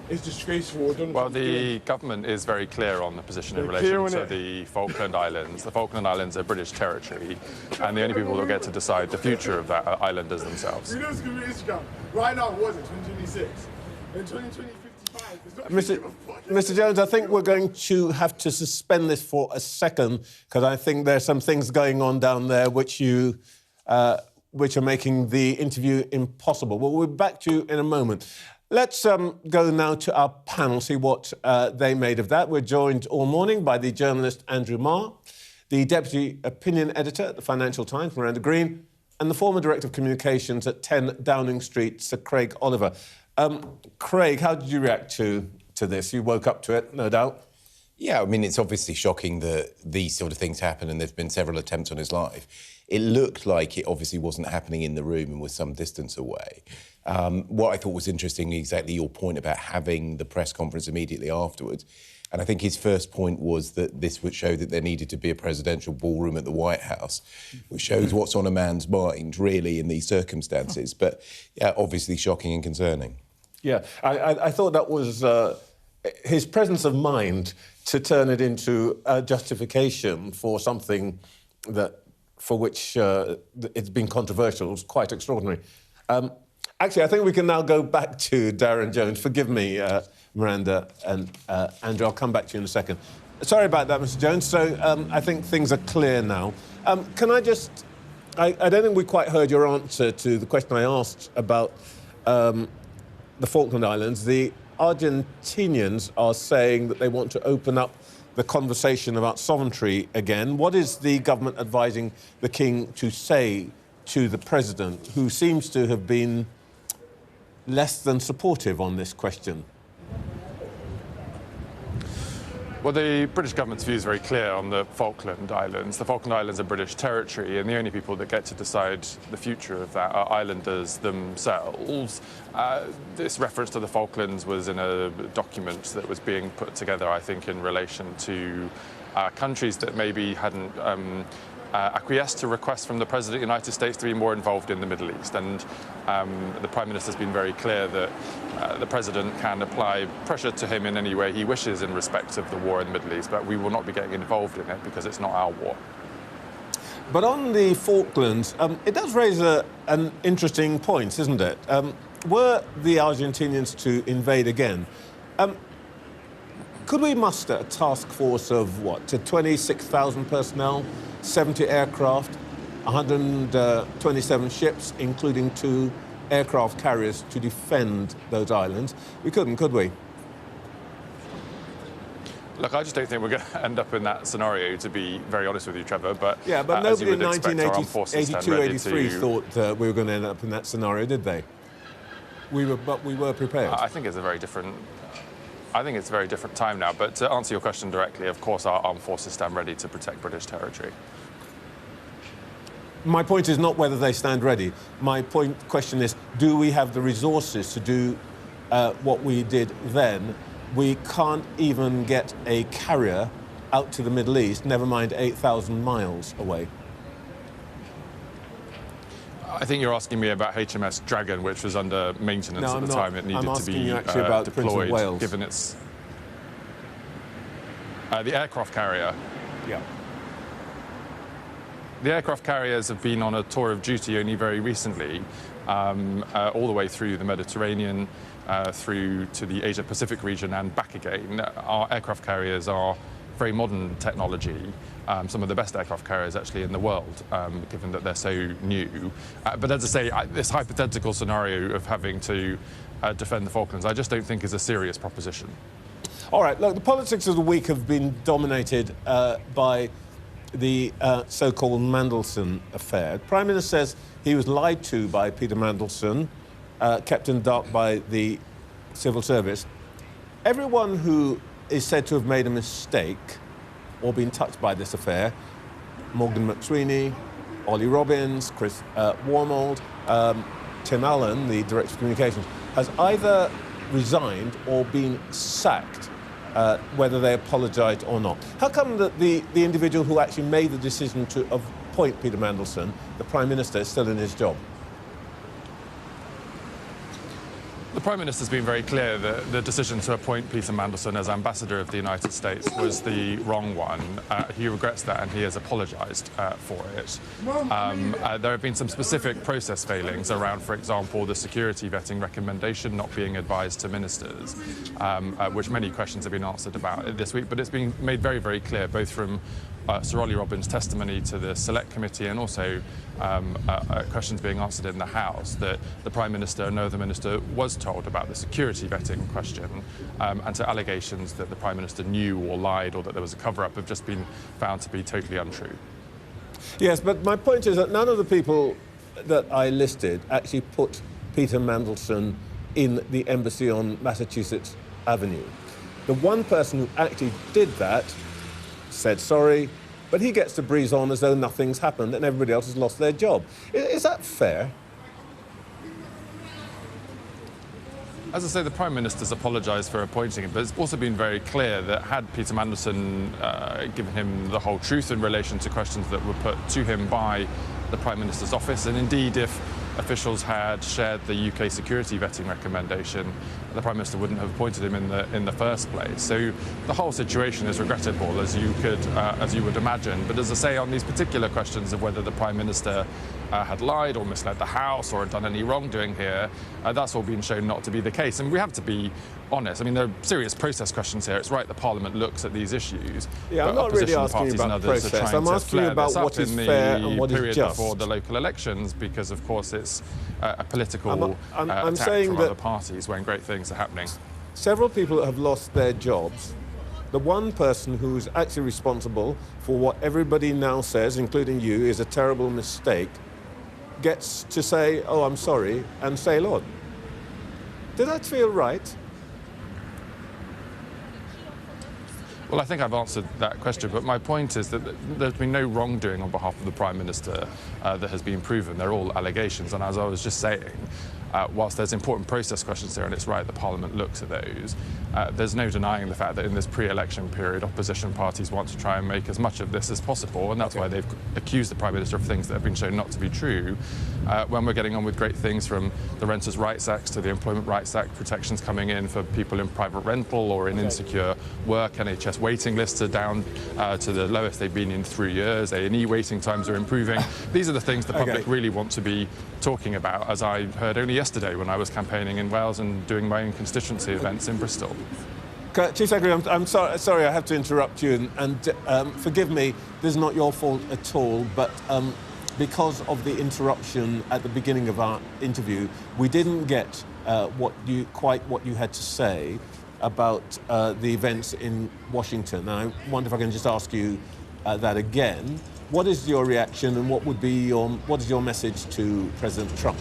It's disgraceful. Well, the government is very clear on the position in relation to the Falkland Islands. The Falkland Islands are British territory, and the only people that get to decide the future of that are islanders themselves. You know it's going to be Instagram. Right now, what is it, 2026? In 2020, 55. It's not Mr. Jones, I think we're going to have to suspend this for a second, because I think there's some things going on down there which are making the interview impossible. We'll be back to you in a moment. Let's go now to our panel, see what they made of that. We're joined all morning by the journalist Andrew Marr, the Deputy Opinion Editor at the Financial Times, Miranda Green, and the former Director of Communications at 10 Downing Street, Sir Craig Oliver. Craig, how did you react to this? You woke up to it, no doubt. Yeah, I mean, it's obviously shocking that these sort of things happen, and there's been several attempts on his life. It looked like it obviously wasn't happening in the room and was some distance away. What I thought was interesting, exactly your point about having the press conference immediately afterwards. And I think his first point was that this would show that there needed to be a presidential ballroom at the White House, which shows what's on a man's mind, really, in these circumstances. But, yeah, obviously shocking and concerning. Yeah, I thought that was his presence of mind to turn it into a justification for something for which it's been controversial. It was quite extraordinary. Actually, I think we can now go back to Darren Jones. Forgive me, Miranda and Andrew. I'll come back to you in a second. Sorry about that, Mr. Jones. So I think things are clear now. Can I just... I don't think we quite heard your answer to the question I asked about the Falkland Islands. The Argentinians are saying that they want to open up the conversation about sovereignty again. What is the government advising the King to say to the President, who seems to have been less than supportive on this question? Well, the British government's view is very clear on the Falkland Islands. The Falkland Islands are British territory, and the only people that get to decide the future of that are islanders themselves. This reference to the Falklands was in a document that was being put together, I think, in relation to countries that maybe hadn't acquiesced to requests from the President of the United States to be more involved in the Middle East. And the Prime Minister's been very clear that the President can apply pressure to him in any way he wishes in respect of the war in the Middle East, but we will not be getting involved in it because it's not our war. But on the Falklands, it does raise an interesting point, isn't it? Were the Argentinians to invade again, could we muster a task force of, what, to 26,000 personnel, 70 aircraft, 127 ships, including 2 aircraft carriers to defend those islands? We couldn't, could we? Look, I just don't think we're going to end up in that scenario, to be very honest with you, Trevor. But yeah, but nobody in 1982, 83 thought we were going to end up in that scenario, did they? But we were prepared. I think it's a very different... I think it's a very different time now. But to answer your question directly, of course, our armed forces stand ready to protect British territory. My point is not whether they stand ready. My question is, do we have the resources to do what we did then? We can't even get a carrier out to the Middle East, never mind 8,000 miles away. I think you're asking me about HMS Dragon, which was under maintenance at the time it needed to be deployed, given its... the aircraft carrier. Yeah. The aircraft carriers have been on a tour of duty only very recently, all the way through the Mediterranean, through to the Asia-Pacific region and back again. Our aircraft carriers are very modern technology, some of the best aircraft carriers actually in the world, given that they're so new. But as I say, this hypothetical scenario of having to defend the Falklands, I just don't think is a serious proposition. All right, look, the politics of the week have been dominated by the so-called Mandelson affair. The Prime Minister says he was lied to by Peter Mandelson, kept in the dark by the civil service. Everyone who is said to have made a mistake or been touched by this affair, Morgan McSweeney, Ollie Robbins, Chris Wormold, Tim Allen, the Director of Communications, has either resigned or been sacked, whether they apologised or not. How come that the individual who actually made the decision to appoint Peter Mandelson, the Prime Minister, is still in his job? The Prime Minister's been very clear that the decision to appoint Peter Mandelson as Ambassador of the United States was the wrong one. He regrets that and he has apologised for it. There have been some specific process failings around, for example, the security vetting recommendation not being advised to ministers, which many questions have been answered about this week. But it's been made very, very clear, both from Sir Ollie Robbins' testimony to the Select Committee and also questions being answered in the House, that the Prime Minister and no other minister was told about the security vetting question, and to allegations that the Prime Minister knew or lied or that there was a cover-up have just been found to be totally untrue. Yes, but my point is that none of the people that I listed actually put Peter Mandelson in the embassy on Massachusetts Avenue. The one person who actually did that said sorry, but he gets to breeze on as though nothing's happened and everybody else has lost their job. Is that fair? As I say, the Prime Minister's apologised for appointing him, but it's also been very clear that had Peter Mandelson given him the whole truth in relation to questions that were put to him by the Prime Minister's office, and indeed if officials had shared the UK security vetting recommendation, the Prime Minister wouldn't have appointed him in the first place. So the whole situation is regrettable, as you would imagine. But as I say, on these particular questions of whether the Prime Minister had lied or misled the House or had done any wrongdoing here, that's all been shown not to be the case. And we have to be honest. I mean, there are serious process questions here. It's right that Parliament looks at these issues. Yeah, I'm not really asking you about process. I'm asking you about what is fair and what is just. Before the local elections, because of course it's a political I'm attack saying from that other parties when great things are happening. Several people have lost their jobs. The one person who's actually responsible for what everybody now says, including you, is a terrible mistake, gets to say, oh, I'm sorry, and sail on. Did that feel right? Well, I think I've answered that question, but my point is that there's been no wrongdoing on behalf of the Prime Minister that has been proven. They're all allegations, and as I was just saying, whilst there's important process questions there, and it's right that Parliament looks at those, there's no denying the fact that in this pre-election period, opposition parties want to try and make as much of this as possible, and that's why they've accused the Prime Minister of things that have been shown not to be true, when we're getting on with great things from the Renters' Rights Act to the Employment Rights Act, protections coming in for people in private rental or in insecure work. NHS waiting lists are down to the lowest they've been in 3 years. A&E waiting times are improving. These are the things the public really want to be talking about, as I heard only yesterday when I was campaigning in Wales and doing my own constituency events in Bristol. Chief Secretary, I'm sorry I have to interrupt you, and forgive me, this is not your fault at all, but because of the interruption at the beginning of our interview, we didn't get quite what you had to say about the events in Washington. And I wonder if I can just ask you that again. What is your reaction, and what is your message to President Trump?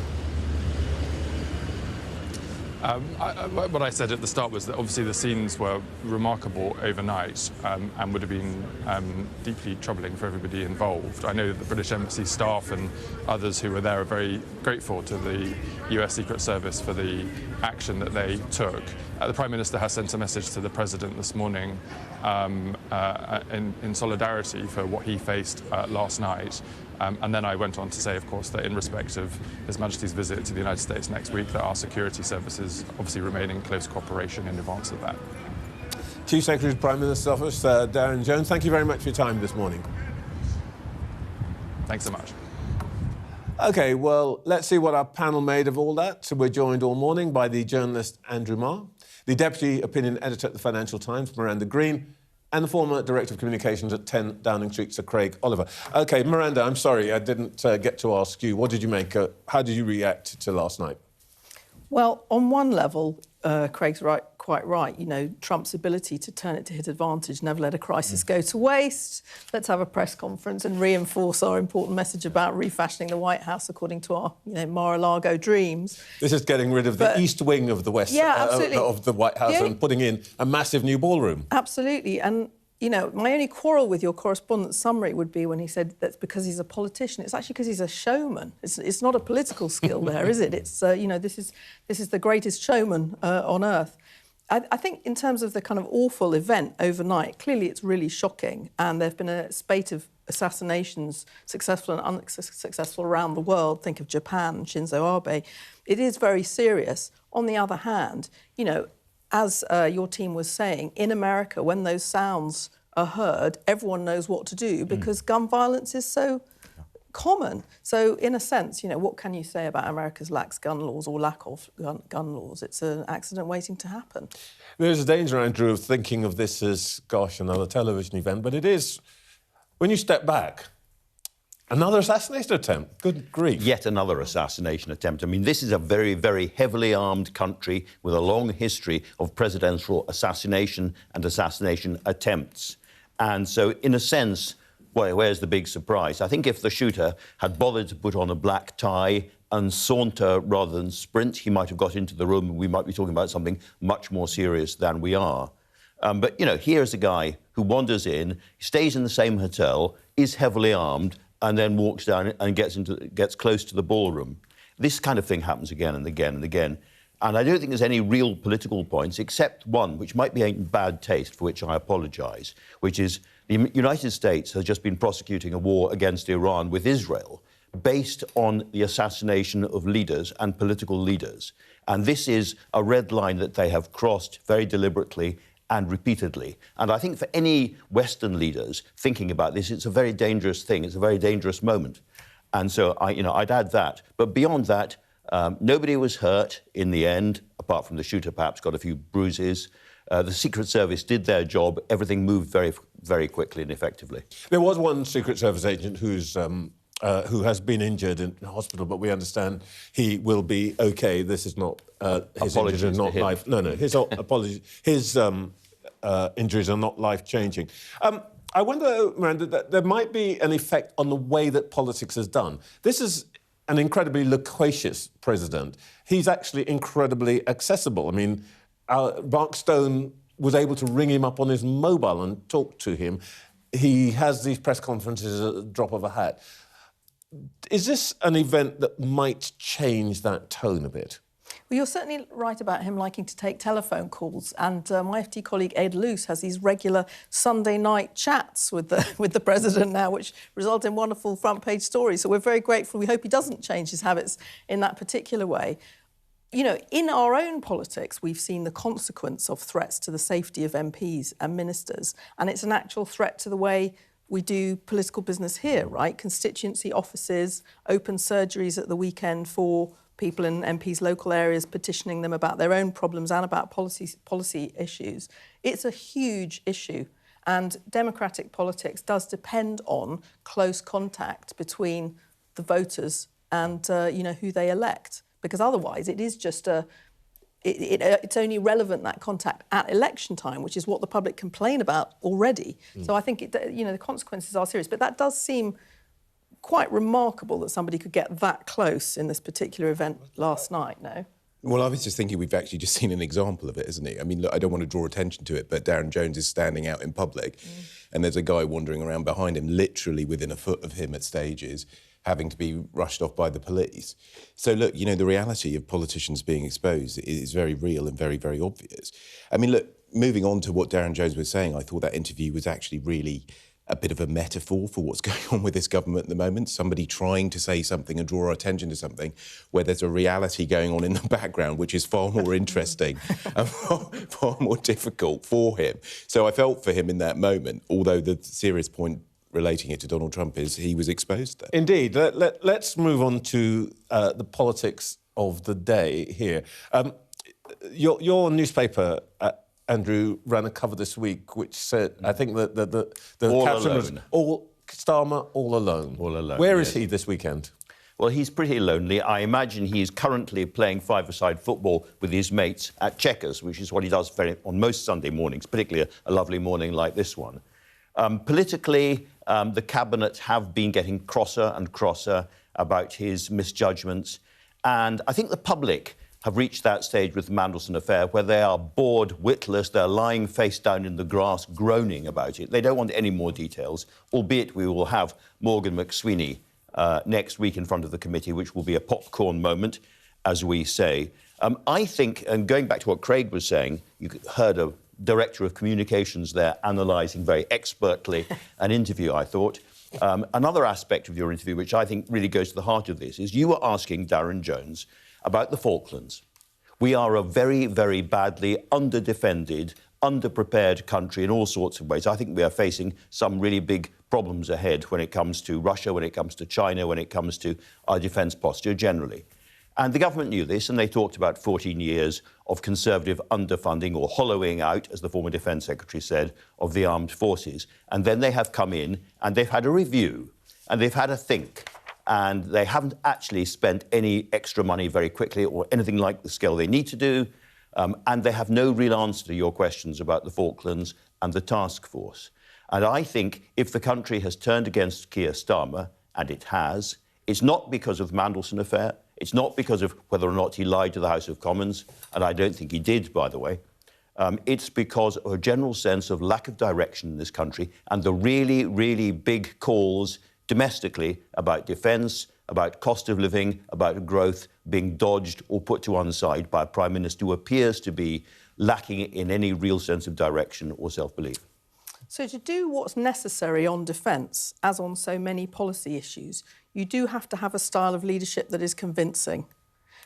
What I said at the start was that obviously the scenes were remarkable overnight and would have been deeply troubling for everybody involved. I know that the British Embassy staff and others who were there are very grateful to the US Secret Service for the action that they took. The Prime Minister has sent a message to the President this morning in solidarity for what he faced last night. And then I went on to say, of course, that in respect of His Majesty's visit to the United States next week, that our security services obviously remain in close cooperation in advance of that. Chief Secretary of the Prime Minister's Office, Darren Jones, thank you very much for your time this morning. Thanks so much. OK, well, let's see what our panel made of all that. So we're joined all morning by the journalist Andrew Marr, the Deputy Opinion Editor at the Financial Times, Miranda Green, and the former Director of Communications at 10 Downing Street, Sir Craig Oliver. OK, Miranda, I'm sorry, I didn't get to ask you. What did you make? How did you react to last night? Well, on one level, Craig's quite right. You know, Trump's ability to turn it to his advantage, never let a crisis go to waste. Let's have a press conference and reinforce our important message about refashioning the White House according to our, Mar-a-Lago dreams. This is getting rid of the east wing of the West of the White House and putting in a massive new ballroom. Absolutely. And, my only quarrel with your correspondent's summary would be when he said that's because he's a politician. It's actually because he's a showman. It's not a political skill there, is it? It's, this is the greatest showman on earth. I think in terms of the kind of awful event overnight, clearly it's really shocking, and there have been a spate of assassinations, successful and unsuccessful around the world, think of Japan, Shinzo Abe, it is very serious. On the other hand, you know, as your team was saying, in America, when those sounds are heard, everyone knows what to do because gun violence is so common. So, in a sense, you know, what can you say about America's lax gun laws or lack of gun laws? It's an accident waiting to happen. There's a danger, Andrew, of thinking of this as, gosh, another television event, but it is, when you step back, another assassination attempt. Good grief. Yet another assassination attempt. I mean, this is a very, very heavily armed country with a long history of presidential assassination and assassination attempts. And so, in a sense, well, where's the big surprise? I think if the shooter had bothered to put on a black tie and saunter rather than sprint, he might have got into the room and we might be talking about something much more serious than we are. But, you know, here's a guy who wanders in, stays in the same hotel, is heavily armed, and then walks down and gets close to the ballroom. This kind of thing happens again and again and again. And I don't think there's any real political points, except one, which might be in bad taste, for which I apologise, which is the United States has just been prosecuting a war against Iran with Israel based on the assassination of leaders and political leaders. And this is a red line that they have crossed very deliberately and repeatedly. And I think for any Western leaders thinking about this, it's a very dangerous thing. It's a very dangerous moment. And so, I'd add that. But beyond that, nobody was hurt in the end, apart from the shooter perhaps got a few bruises. The Secret Service did their job. Everything moved very, very quickly and effectively. There was one Secret Service agent who has been injured in hospital, but we understand he will be OK. This is not his injuries are not life. No, his apologies. His injuries are not life-changing. I wonder, Miranda, that there might be an effect on the way that politics is done. This is an incredibly loquacious president. He's actually incredibly accessible. I mean, Mark Stone was able to ring him up on his mobile and talk to him. He has these press conferences at the drop of a hat. Is this an event that might change that tone a bit? Well, you're certainly right about him liking to take telephone calls, and my FT colleague Ed Luce has these regular Sunday night chats with the president now, which result in wonderful front-page stories. So we're very grateful. We hope he doesn't change his habits in that particular way. You know, in our own politics, we've seen the consequence of threats to the safety of MPs and ministers, and it's an actual threat to the way we do political business here, right? Constituency offices, open surgeries at the weekend for people in MPs' local areas, petitioning them about their own problems and about policy issues. It's a huge issue, and democratic politics does depend on close contact between the voters and, who they elect, because otherwise it is just it's only relevant, that contact, at election time, which is what the public complain about already. So I think, the consequences are serious. But that does seem quite remarkable that somebody could get that close in this particular event last night, no? Well, I was just thinking we've actually just seen an example of it, isn't it? I mean, look, I don't want to draw attention to it, but Darren Jones is standing out in public and there's a guy wandering around behind him, literally within a foot of him at stages, having to be rushed off by the police. So, look, the reality of politicians being exposed is very real and very, very obvious. I mean, look, moving on to what Darren Jones was saying, I thought that interview was actually really a bit of a metaphor for what's going on with this government at the moment. Somebody trying to say something and draw our attention to something where there's a reality going on in the background, which is far more interesting and far more difficult for him. So I felt for him in that moment, although the serious point relating it to Donald Trump is he was exposed there. Indeed. Let's move on to the politics of the day here. Your newspaper, Andrew, ran a cover this week which said, I think that the caption was Starmer all alone. All alone. Where is he this weekend? Well, he's pretty lonely. I imagine he's currently playing five-a-side football with his mates at Chequers, which is what he does on most Sunday mornings, particularly a lovely morning like this one. Politically, the Cabinet have been getting crosser and crosser about his misjudgments. And I think the public have reached that stage with the Mandelson affair where they are bored, witless, they're lying face down in the grass, groaning about it. They don't want any more details, albeit we will have Morgan McSweeney next week in front of the committee, which will be a popcorn moment, as we say. I think, and going back to what Craig was saying, you heard a Director of Communications there analysing very expertly an interview, I thought. Another aspect of your interview, which I think really goes to the heart of this, is you were asking Darren Jones about the Falklands. We are a very, very badly underdefended, underprepared country in all sorts of ways. I think we are facing some really big problems ahead when it comes to Russia, when it comes to China, when it comes to our defence posture generally. And the government knew this, and they talked about 14 years of Conservative underfunding or hollowing out, as the former Defence Secretary said, of the armed forces. And then they have come in and they've had a review and they've had a think. And they haven't actually spent any extra money very quickly or anything like the scale they need to do. And they have no real answer to your questions about the Falklands and the task force. And I think if the country has turned against Keir Starmer, and it has, it's not because of the Mandelson affair. It's not because of whether or not he lied to the House of Commons, and I don't think he did, by the way. It's because of a general sense of lack of direction in this country and the really, really big calls domestically about defence, about cost of living, about growth being dodged or put to one side by a Prime Minister who appears to be lacking in any real sense of direction or self-belief. So to do what's necessary on defence, as on so many policy issues, you do have to have a style of leadership that is convincing.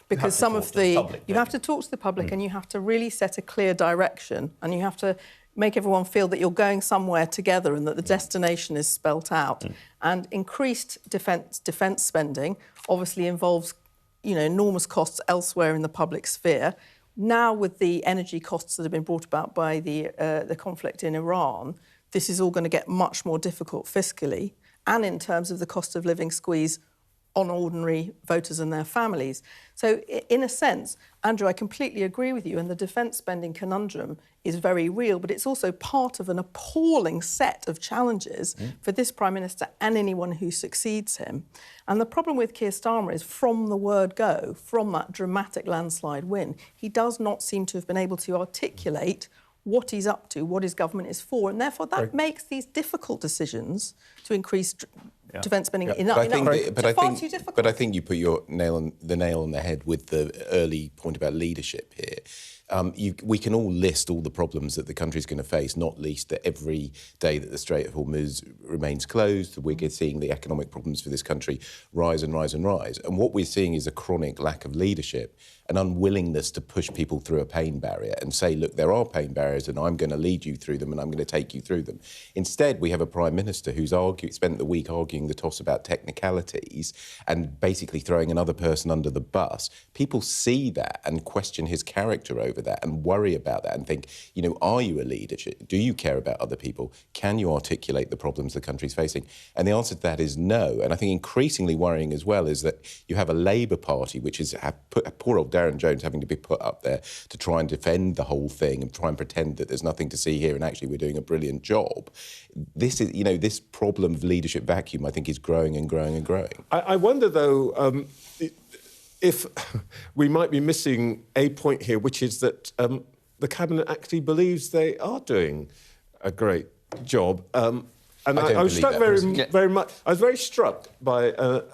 Because some of the... You have to talk to the public and you have to really set a clear direction and you have to make everyone feel that you're going somewhere together and that the destination is spelt out. And increased defence spending obviously involves, you know, enormous costs elsewhere in the public sphere. Now, with the energy costs that have been brought about by the conflict in Iran, this is all going to get much more difficult fiscally and in terms of the cost of living squeeze on ordinary voters and their families. So, in a sense, Andrew, I completely agree with you, and the defence spending conundrum is very real, but it's also part of an appalling set of challenges for this Prime Minister and anyone who succeeds him. And the problem with Keir Starmer is, from the word go, from that dramatic landslide win, he does not seem to have been able to articulate what he's up to, what his government is for, and therefore that makes these difficult decisions to increase defence spending far too difficult. But I think you put the nail on the head with the early point about leadership here. We can all list all the problems that the country's going to face, not least that every day that the Strait of Hormuz remains closed, we're seeing the economic problems for this country rise and rise and rise. And what we're seeing is a chronic lack of leadership, an unwillingness to push people through a pain barrier and say, look, there are pain barriers and I'm going to lead you through them and I'm going to take you through them. Instead, we have a Prime Minister who's spent the week arguing the toss about technicalities and basically throwing another person under the bus. People see that and question his character over that and worry about that and think, you know, are you a leader? Do you care about other people? Can you articulate the problems the country's facing? And the answer to that is no. And I think increasingly worrying as well is that you have a Labour Party which is poor old Darren Jones having to be put up there to try and defend the whole thing and try and pretend that there's nothing to see here and actually we're doing a brilliant job. This is, you know, this problem of leadership vacuum, I think, is growing and growing and growing. I wonder, though, if we might be missing a point here, which is that the Cabinet actually believes they are doing a great job. And I was struck very much. I was very struck by a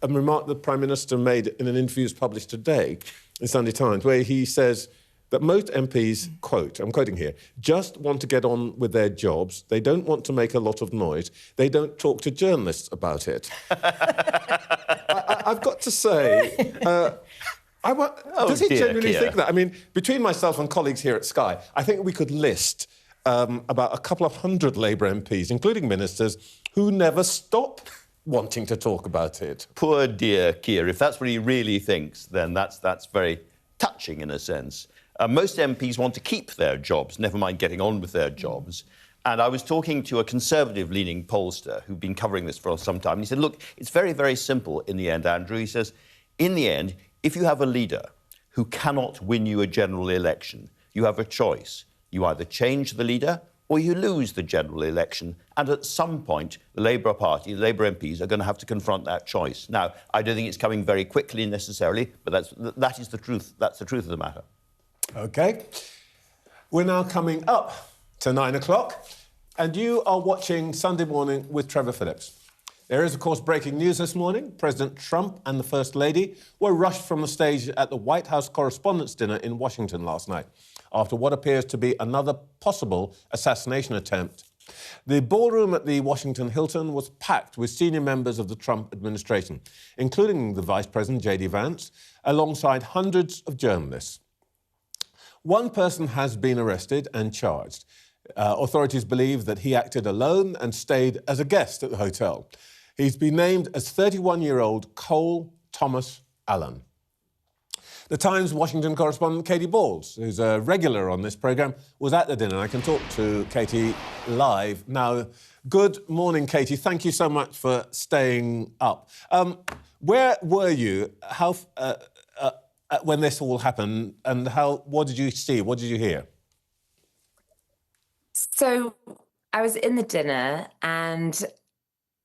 remark the Prime Minister made in an interview that's published today in Sunday Times, where he says that most MPs, quote, I'm quoting here, just want to get on with their jobs. They don't want to make a lot of noise. They don't talk to journalists about it. I've got to say, does he genuinely think that? I mean, between myself and colleagues here at Sky, I think we could list about a couple of hundred Labour MPs, including ministers, who never stop wanting to talk about it. Poor dear Keir. If that's what he really thinks, then that's very touching in a sense. Most MPs want to keep their jobs, never mind getting on with their jobs. And I was talking to a Conservative-leaning pollster who'd been covering this for some time. And he said, look, it's very, very simple in the end, Andrew. He says, in the end, if you have a leader who cannot win you a general election, you have a choice. You either change the leader or you lose the general election. And at some point, the Labour Party, the Labour MPs, are going to have to confront that choice. Now, I don't think it's coming very quickly necessarily, but that is the truth. That's the truth of the matter. OK. We're now coming up to 9 o'clock, and you are watching Sunday Morning with Trevor Phillips. There is, of course, breaking news this morning. President Trump and the First Lady were rushed from the stage at the White House Correspondents' Dinner in Washington last night after what appears to be another possible assassination attempt The ballroom at the Washington Hilton was packed with senior members of the Trump administration, including the Vice President, J.D. Vance, alongside hundreds of journalists. One person has been arrested and charged. Authorities believe that he acted alone and stayed as a guest at the hotel. He's been named as 31-year-old Cole Thomas Allen. The Times Washington correspondent Katie Balls, who's a regular on this programme, was at the dinner. I can talk to Katie live now. Good morning, Katie. Thank you so much for staying up. Where were you when this all happened, and what did you see? What did you hear? So I was in the dinner, and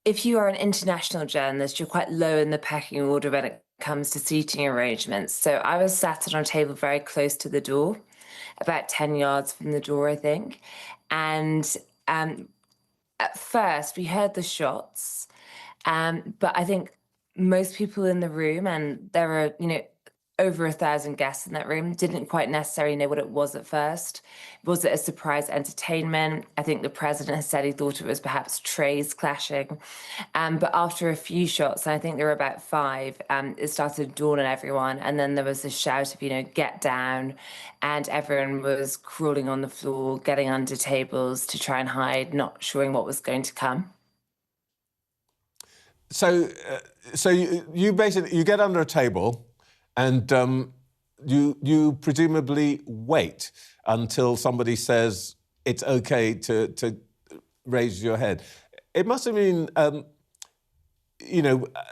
if you are an international journalist, you're quite low in the pecking order when it comes to seating arrangements. So I was sat on a table very close to the door, about 10 yards from the door, I think. And at first we heard the shots, but I think most people in the room, and there were, over 1,000 guests in that room, didn't quite necessarily know what it was at first. Was it a surprise entertainment? I think the president has said he thought it was perhaps trays clashing. But after a few shots, and I think there were about 5, it started to dawn on everyone. And then there was a shout of, get down. And everyone was crawling on the floor, getting under tables to try and hide, not sure what was going to come. So you basically get under a table, and you presumably wait until somebody says it's okay to raise your head. It must have been,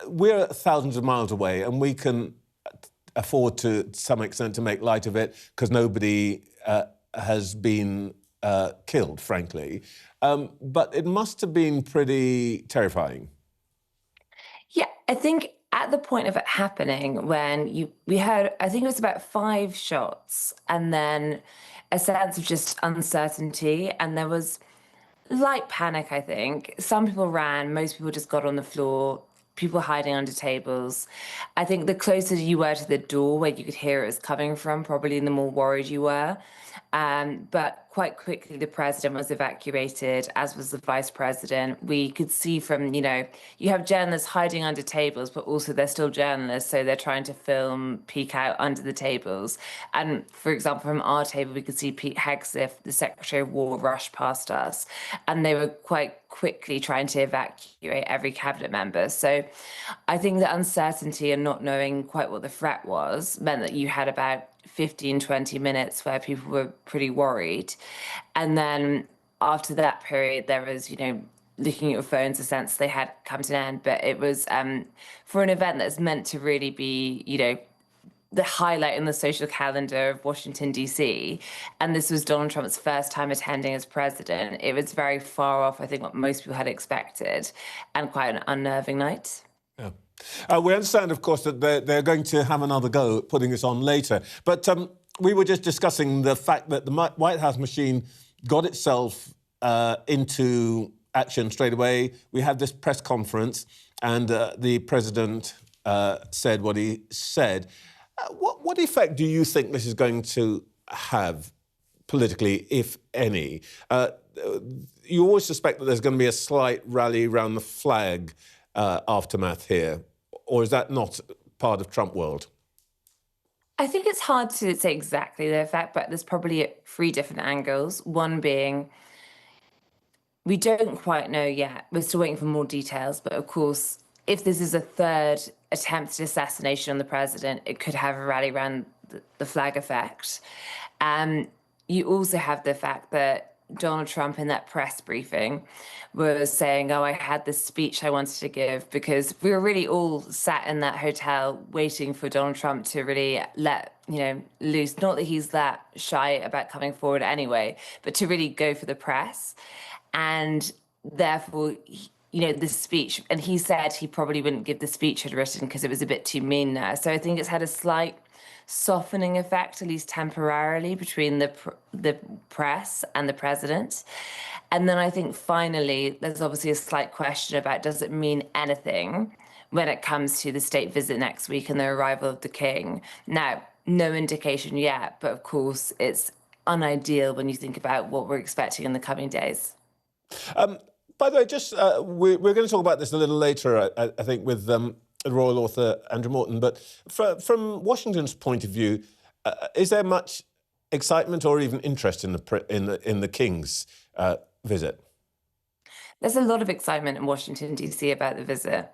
we're thousands of miles away, and we can afford to some extent to make light of it because nobody has been killed, frankly. But it must have been pretty terrifying. Yeah, I think at the point of it happening, when we heard, I think it was about 5 shots, and then a sense of just uncertainty, and there was light panic, I think. Some people ran, most people just got on the floor, people hiding under tables. I think the closer you were to the door where you could hear it was coming from, probably the more worried you were. But quite quickly, the president was evacuated, as was the vice president. We could see from, you have journalists hiding under tables, but also they're still journalists, so they're trying to film, peek out under the tables. And for example, from our table, we could see Pete Hegseth, the Secretary of War, rush past us. And they were quite quickly trying to evacuate every cabinet member. So I think the uncertainty and not knowing quite what the threat was meant that you had about 15, 20 minutes where people were pretty worried. And then after that period, there was, looking at your phones, a sense they had come to an end. But it was for an event that's meant to really be, the highlight in the social calendar of Washington, D.C. And this was Donald Trump's first time attending as president. It was very far off, I think, what most people had expected, and quite an unnerving night. Yeah. We understand, of course, that they're going to have another go at putting this on later. But we were just discussing the fact that the White House machine got itself into action straight away. We had this press conference, and the president said what he said. What effect do you think this is going to have politically, if any? You always suspect that there's going to be a slight rally around the flag aftermath here, or is that not part of Trump world? I think it's hard to say exactly the effect, but there's probably 3 different angles. One being, we don't quite know yet. We're still waiting for more details, but of course, if this is a 3rd attempted assassination on the president, it could have a rally around the flag effect. You also have the fact that Donald Trump in that press briefing was saying, I had this speech I wanted to give, because we were really all sat in that hotel waiting for Donald Trump to really let, loose. Not that he's that shy about coming forward anyway, but to really go for the press. And therefore, this speech, and he said he probably wouldn't give the speech he'd written because it was a bit too mean now. So I think it's had a slight softening effect, at least temporarily, between the press and the president. And then I think finally, there's obviously a slight question about, does it mean anything when it comes to the state visit next week and the arrival of the king? Now, no indication yet, but of course, it's unideal when you think about what we're expecting in the coming days. By the way, just we're going to talk about this a little later, I think, with the royal author Andrew Morton. But from Washington's point of view, is there much excitement or even interest in the King's visit? There's a lot of excitement in Washington, D.C. about the visit.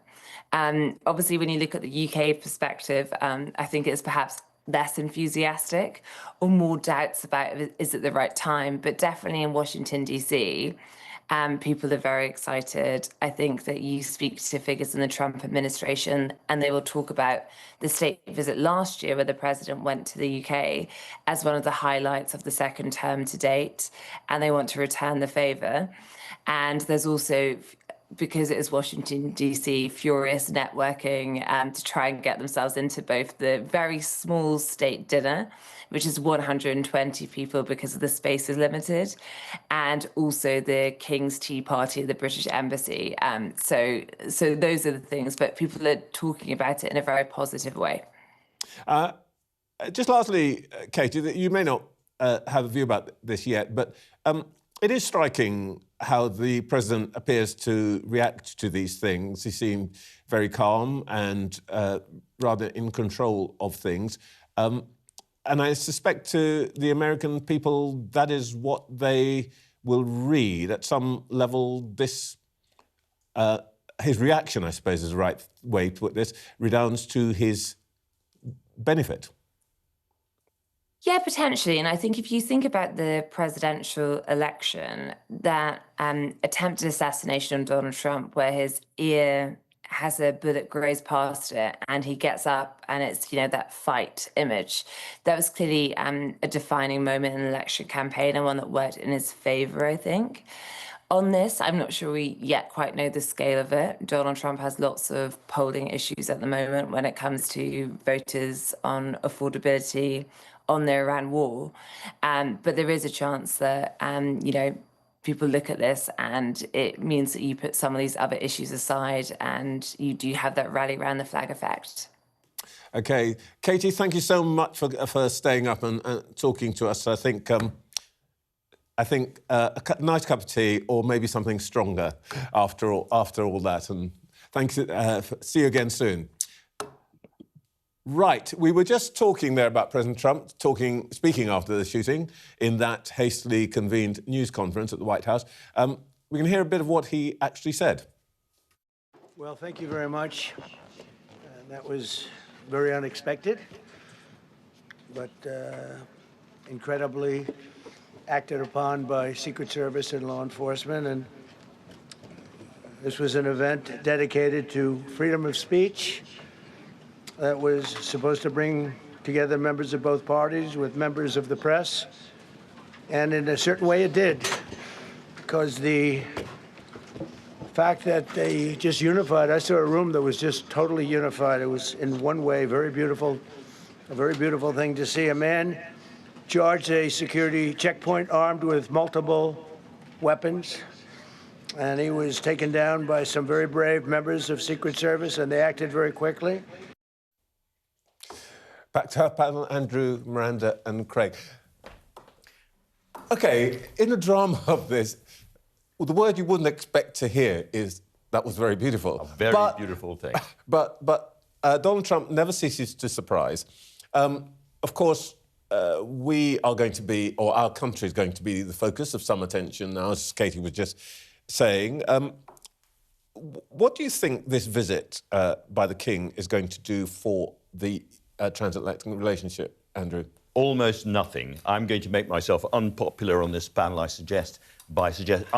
Obviously, when you look at the UK perspective, I think it's perhaps less enthusiastic or more doubts about is it the right time. But definitely in Washington, D.C., people are very excited. I think that you speak to figures in the Trump administration and they will talk about the state visit last year where the president went to the UK as one of the highlights of the second term to date, and they want to return the favour. And there's also, because it is Washington, D.C., furious networking to try and get themselves into both the very small state dinner, which is 120 people because the space is limited, and also the King's Tea Party at the British Embassy. So those are the things, but people are talking about it in a very positive way. Just lastly, Katie, you may not have a view about this yet, but it is striking how the president appears to react to these things. He seemed very calm and rather in control of things. And I suspect to the American people, that is what they will read. At some level, this, his reaction, I suppose is the right way to put this, redounds to his benefit. Yeah, potentially. And I think if you think about the presidential election, that attempted assassination on Donald Trump, where his ear has a bullet graze past it and he gets up and it's, that fight image, that was clearly a defining moment in the election campaign and one that worked in his favor, I think. On this, I'm not sure we yet quite know the scale of it. Donald Trump has lots of polling issues at the moment when it comes to voters on affordability, on the Iran war. But there is a chance that, people look at this and it means that you put some of these other issues aside and you do have that rally around the flag effect. OK. Katie, thank you so much for staying up and talking to us. I think a nice cup of tea or maybe something stronger after all that. And thanks. See you again soon. Right, we were just talking there about President Trump, speaking after the shooting in that hastily convened news conference at the White House. We can hear a bit of what he actually said. Well, thank you very much. That was very unexpected, but incredibly acted upon by Secret Service and law enforcement. And this was an event dedicated to freedom of speech that was supposed to bring together members of both parties with members of the press. And in a certain way it did, because the fact that they just unified, I saw a room that was just totally unified. It was in one way very beautiful, a very beautiful thing to see. A man charged a security checkpoint armed with multiple weapons, and he was taken down by some very brave members of Secret Service, and they acted very quickly. Back to our panel, Andrew, Miranda and Craig. OK, in the drama of this, the word you wouldn't expect to hear is, that was very beautiful. A very beautiful thing. But Donald Trump never ceases to surprise. Of course, we are going to be, or our country is going to be the focus of some attention now, as Katie was just saying. What do you think this visit by the King is going to do for the transatlantic relationship, Andrew? Almost nothing. I'm going to make myself unpopular on this panel, I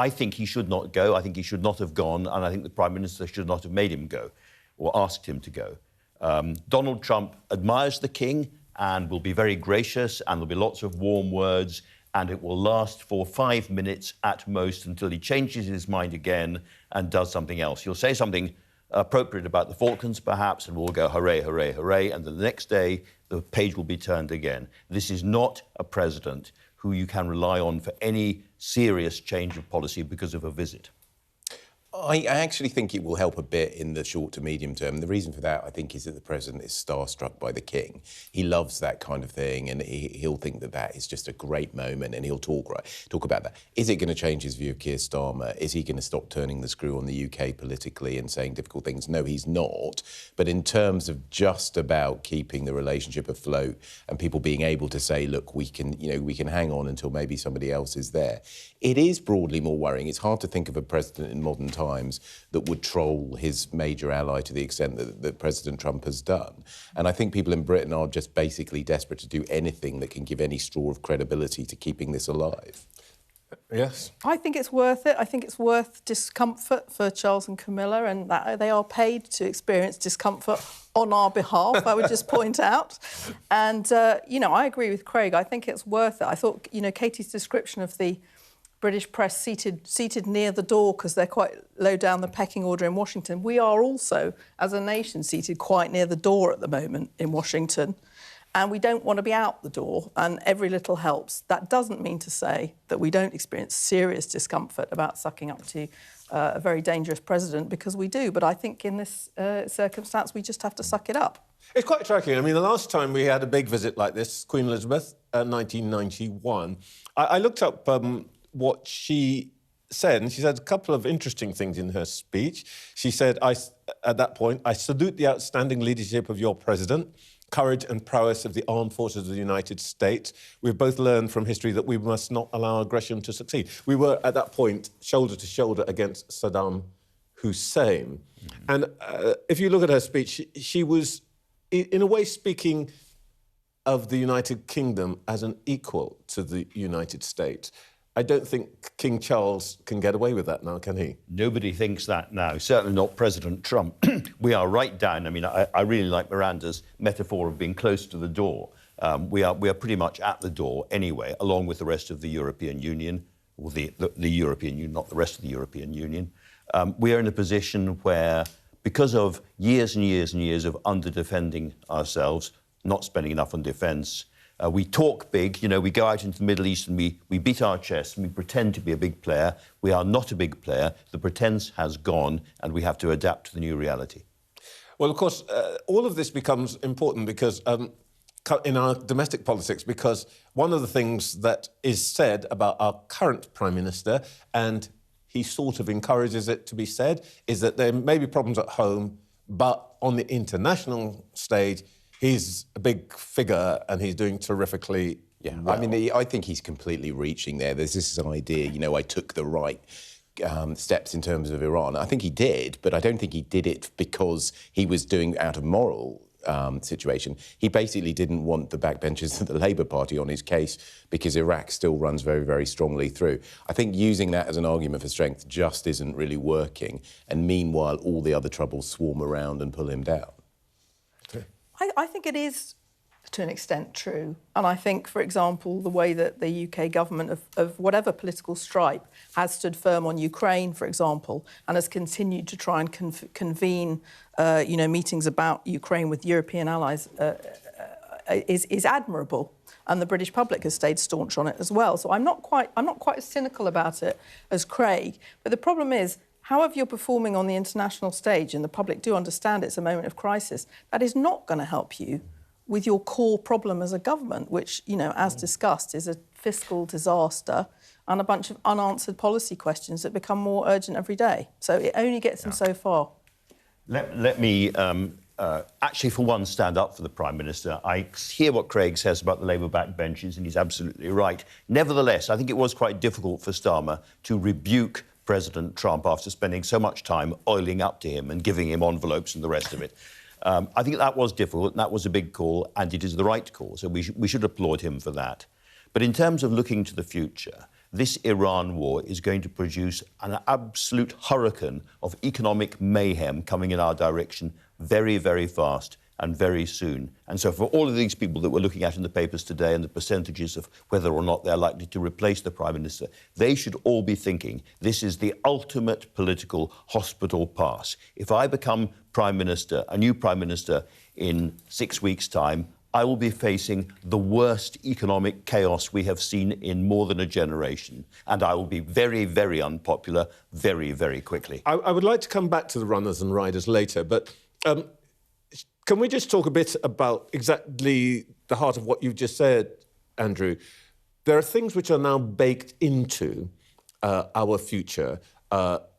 think he should not go. I think he should not have gone, and I think the Prime Minister should not have made him go or asked him to go. Donald Trump admires the King and will be very gracious, and there'll be lots of warm words, and it will last for 5 minutes at most until he changes his mind again and does something else. He'll say something appropriate about the Falklands, perhaps, and we'll go hooray, hooray, hooray, and the next day the page will be turned again. This is not a president who you can rely on for any serious change of policy because of a visit. I actually think it will help a bit in the short to medium term. The reason for that, I think, is that the president is starstruck by the king. He loves that kind of thing, and he'll think that that is just a great moment, and he'll talk about that. Is it going to change his view of Keir Starmer? Is he going to stop turning the screw on the UK politically and saying difficult things? No, he's not. But in terms of just about keeping the relationship afloat and people being able to say, look, we can hang on until maybe somebody else is there, it is broadly more worrying. It's hard to think of a president in modern times that would troll his major ally to the extent that President Trump has done. And I think people in Britain are just basically desperate to do anything that can give any straw of credibility to keeping this alive. Yes. I think it's worth it. I think it's worth discomfort for Charles and Camilla, and that they are paid to experience discomfort on our behalf, I would just point out. And, I agree with Craig. I think it's worth it. I thought, Katie's description of the British press seated near the door because they're quite low down the pecking order in Washington. We are also, as a nation, seated quite near the door at the moment in Washington, and we don't want to be out the door, and every little helps. That doesn't mean to say that we don't experience serious discomfort about sucking up to a very dangerous president, because we do. But I think in this circumstance, we just have to suck it up. It's quite striking. I mean, the last time we had a big visit like this, Queen Elizabeth, 1991, I looked up what she said, and she said a couple of interesting things in her speech. She said, at that point, I salute the outstanding leadership of your president, courage and prowess of the armed forces of the United States. We've both learned from history that we must not allow aggression to succeed. We were, at that point, shoulder to shoulder against Saddam Hussein. And if you look at her speech, she was, in a way, speaking of the United Kingdom as an equal to the United States. I don't think King Charles can get away with that now, can he? Nobody thinks that now, certainly not President Trump. We are right down. I mean, I really like Miranda's metaphor of being close to the door. We are pretty much at the door anyway, along with the rest of the European Union, or the European Union, not the rest of the European Union. We are in a position where, because of years and years and years of under-defending ourselves, not spending enough on defence, we talk big, we go out into the Middle East and we beat our chest and we pretend to be a big player. We are not a big player. The pretence has gone and we have to adapt to the new reality. Well, of course, all of this becomes important because in our domestic politics, because one of the things that is said about our current Prime Minister, and he sort of encourages it to be said, is that there may be problems at home, but on the international stage, he's a big figure and he's doing terrifically well. I mean, I think he's completely reaching there. There's this idea, I took the right steps in terms of Iran. I think he did, but I don't think he did it because he was doing out of moral situation. He basically didn't want the backbenchers of the Labour Party on his case because Iraq still runs very, very strongly through. I think using that as an argument for strength just isn't really working, and meanwhile all the other troubles swarm around and pull him down. I think it is, to an extent, true. And I think, for example, the way that the UK government of whatever political stripe has stood firm on Ukraine, for example, and has continued to try and convene, meetings about Ukraine with European allies is admirable. And the British public has stayed staunch on it as well. So I'm not quite as cynical about it as Craig. But the problem is, however you're performing on the international stage, and the public do understand it's a moment of crisis, that is not going to help you with your core problem as a government, which, as discussed, is a fiscal disaster and a bunch of unanswered policy questions that become more urgent every day. So it only gets them so far. Let me actually, for one, stand up for the Prime Minister. I hear what Craig says about the Labour backbenches, and he's absolutely right. Nevertheless, I think it was quite difficult for Starmer to rebuke President Trump after spending so much time oiling up to him and giving him envelopes and the rest of it. I think that was difficult, and that was a big call, and it is the right call, so we should applaud him for that. But in terms of looking to the future, this Iran war is going to produce an absolute hurricane of economic mayhem coming in our direction very, very fast and very soon. And so for all of these people that we're looking at in the papers today and the percentages of whether or not they're likely to replace the Prime Minister, they should all be thinking this is the ultimate political hospital pass. If I become Prime Minister, a new Prime Minister in 6 weeks' time, I will be facing the worst economic chaos we have seen in more than a generation. And I will be very, very unpopular very, very quickly. I would like to come back to the runners and riders later, but can we just talk a bit about exactly the heart of what you've just said, Andrew? There are things which are now baked into our future.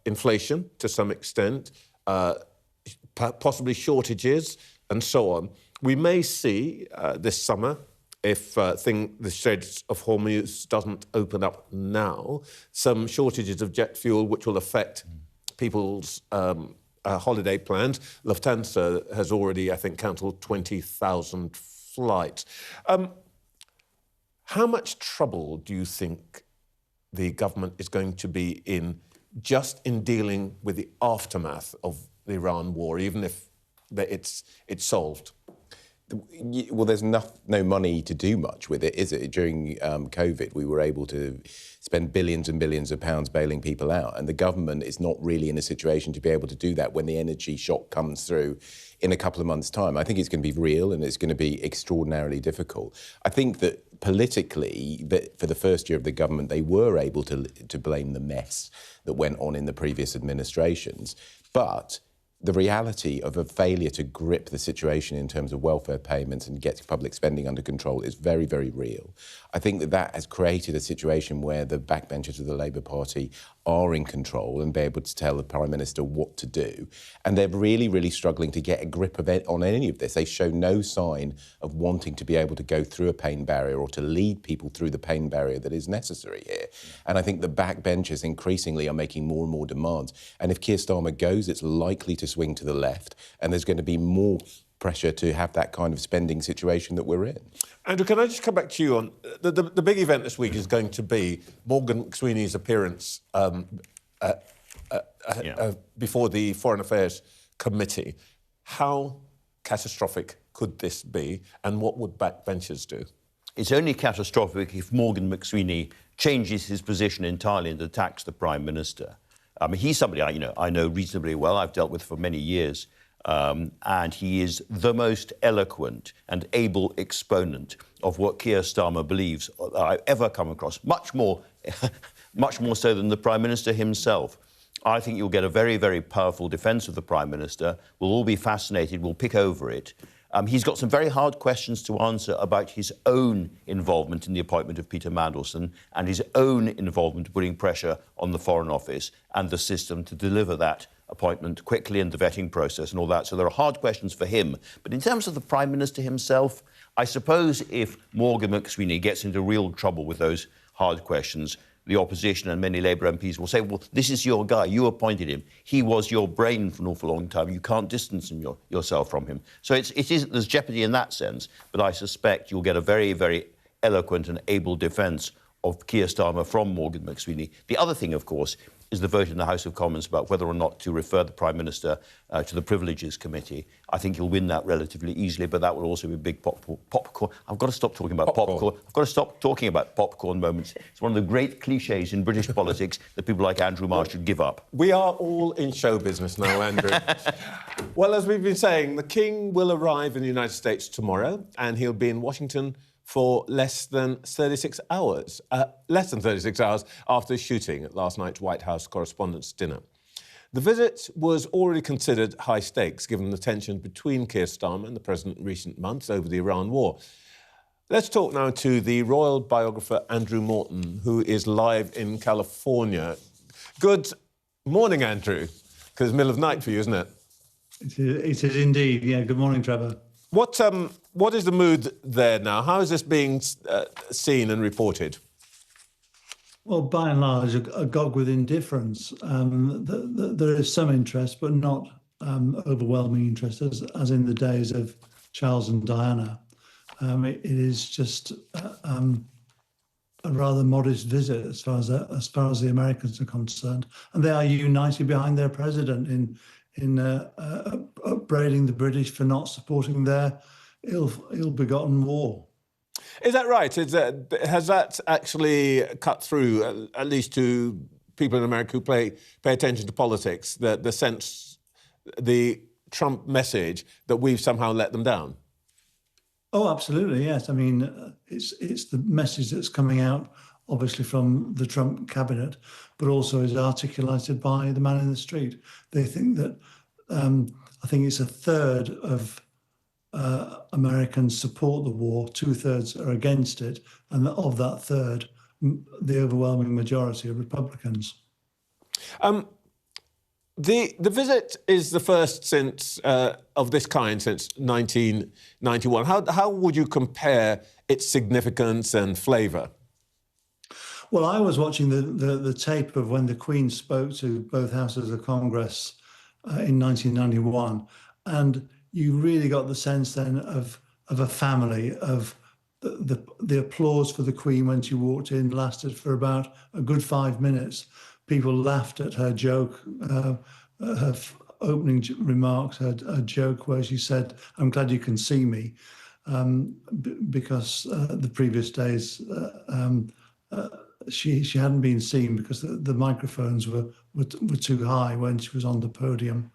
Inflation, to some extent, possibly shortages, and so on. We may see this summer, if the Strait of Hormuz doesn't open up now, some shortages of jet fuel which will affect people's holiday plans. Lufthansa has already, I think, cancelled 20,000 flights. How much trouble do you think the government is going to be in just in dealing with the aftermath of the Iran war, even if it's solved? Well, there's no money to do much with it, is it? During COVID, we were able to spend billions and billions of pounds bailing people out, and the government is not really in a situation to be able to do that when the energy shock comes through in a couple of months' time. I think it's going to be real and it's going to be extraordinarily difficult. I think that politically, that for the first year of the government, they were able to blame the mess that went on in the previous administrations, but the reality of a failure to grip the situation in terms of welfare payments and get public spending under control is very, very real. I think that has created a situation where the backbenchers of the Labour Party are in control and be able to tell the Prime Minister what to do. And they're really, really struggling to get a grip of it on any of this. They show no sign of wanting to be able to go through a pain barrier or to lead people through the pain barrier that is necessary here. And I think the backbenchers increasingly are making more and more demands. And if Keir Starmer goes, it's likely to swing to the left, and there's going to be more pressure to have that kind of spending situation that we're in. Andrew, can I just come back to you on... The big event this week is going to be Morgan McSweeney's appearance before the Foreign Affairs Committee. How catastrophic could this be, and what would backbenchers do? It's only catastrophic if Morgan McSweeney changes his position entirely and attacks the Prime Minister. He's somebody I know reasonably well. I've dealt with for many years. And he is the most eloquent and able exponent of what Keir Starmer believes I've ever come across, much more so than the Prime Minister himself. I think you'll get a very, very powerful defence of the Prime Minister. We'll all be fascinated. We'll pick over it. He's got some very hard questions to answer about his own involvement in the appointment of Peter Mandelson and his own involvement putting pressure on the Foreign Office and the system to deliver that appointment quickly and the vetting process and all that. So there are hard questions for him. But in terms of the Prime Minister himself, I suppose if Morgan McSweeney gets into real trouble with those hard questions, the opposition and many Labour MPs will say, well, this is your guy, you appointed him, he was your brain for an awful long time, you can't distance yourself from him. So there's jeopardy in that sense, but I suspect you'll get a very, very eloquent and able defence of Keir Starmer from Morgan McSweeney. The other thing, of course, is the vote in the House of Commons about whether or not to refer the Prime Minister to the Privileges Committee. I think he'll win that relatively easily, but that will also be a big popcorn. I've got to stop talking about popcorn. I've got to stop talking about popcorn moments. It's one of the great cliches in British politics that people like Andrew Marr should give up. We are all in show business now, Andrew. Well, as we've been saying, the King will arrive in the United States tomorrow, and he'll be in Washington for less than 36 hours after shooting at last night's White House Correspondents' Dinner. The visit was already considered high stakes, given the tension between Keir Starmer and the President in recent months over the Iran war. Let's talk now to the royal biographer Andrew Morton, who is live in California. Good morning, Andrew, because it's middle of night for you, isn't it? It is indeed, yeah. Good morning, Trevor. What is the mood there now? How is this being seen and reported? Well, by and large, agog with indifference. There is some interest, but not overwhelming interest, as in the days of Charles and Diana. It is just a rather modest visit as far as the Americans are concerned, and they are united behind their president in upbraiding the British for not supporting their ill-begotten war. Is that right? Has that actually cut through, at least to people in America who pay attention to politics, the sense, the Trump message that we've somehow let them down? Oh, absolutely, yes. I mean, it's the message that's coming out, obviously, from the Trump cabinet, but also is articulated by the man in the street. They think that, I think it's a third of Americans support the war, 2/3 are against it, and of that third, the overwhelming majority are Republicans. The visit is the first since of this kind since 1991. How would you compare its significance and flavour? Well, I was watching the tape of when the Queen spoke to both houses of Congress in 1991, and you really got the sense then of a family, of the applause for the Queen when she walked in lasted for about a good 5 minutes. People laughed at her joke, her opening remarks, her joke where she said, "I'm glad you can see me," because the previous days she hadn't been seen because the microphones were too high when she was on the podium,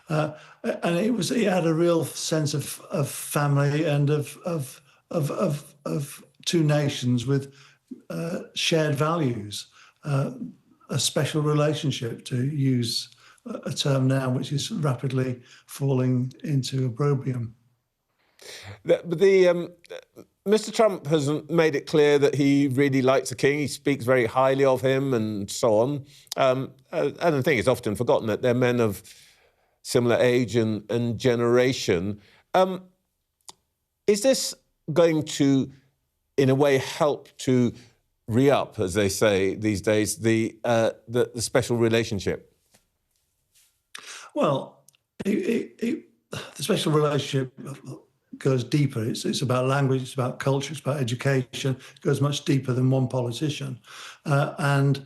and it had a real sense of family and of two nations with shared values. A special relationship, to use a term now which is rapidly falling into opprobrium. Mr. Trump has made it clear that he really likes the King. He speaks very highly of him and so on. And I think it's often forgotten that they're men of similar age and generation. Is this going to, in a way, help to re-up, as they say these days, the special relationship? Well, the special relationship goes deeper. It's about language, it's about culture, it's about education. It goes much deeper than one politician. And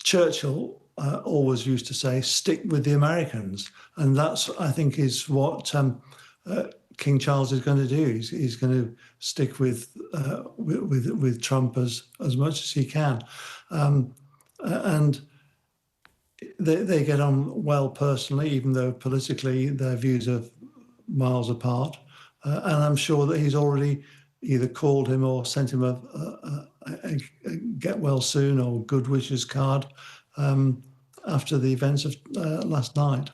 Churchill always used to say, "Stick with the Americans," and that's, I think, is what King Charles is going to do. He's going to stick with Trump as much as he can, and they get on well personally, even though politically their views are miles apart. And I'm sure that he's already either called him or sent him a get well soon or good wishes card after the events of last night.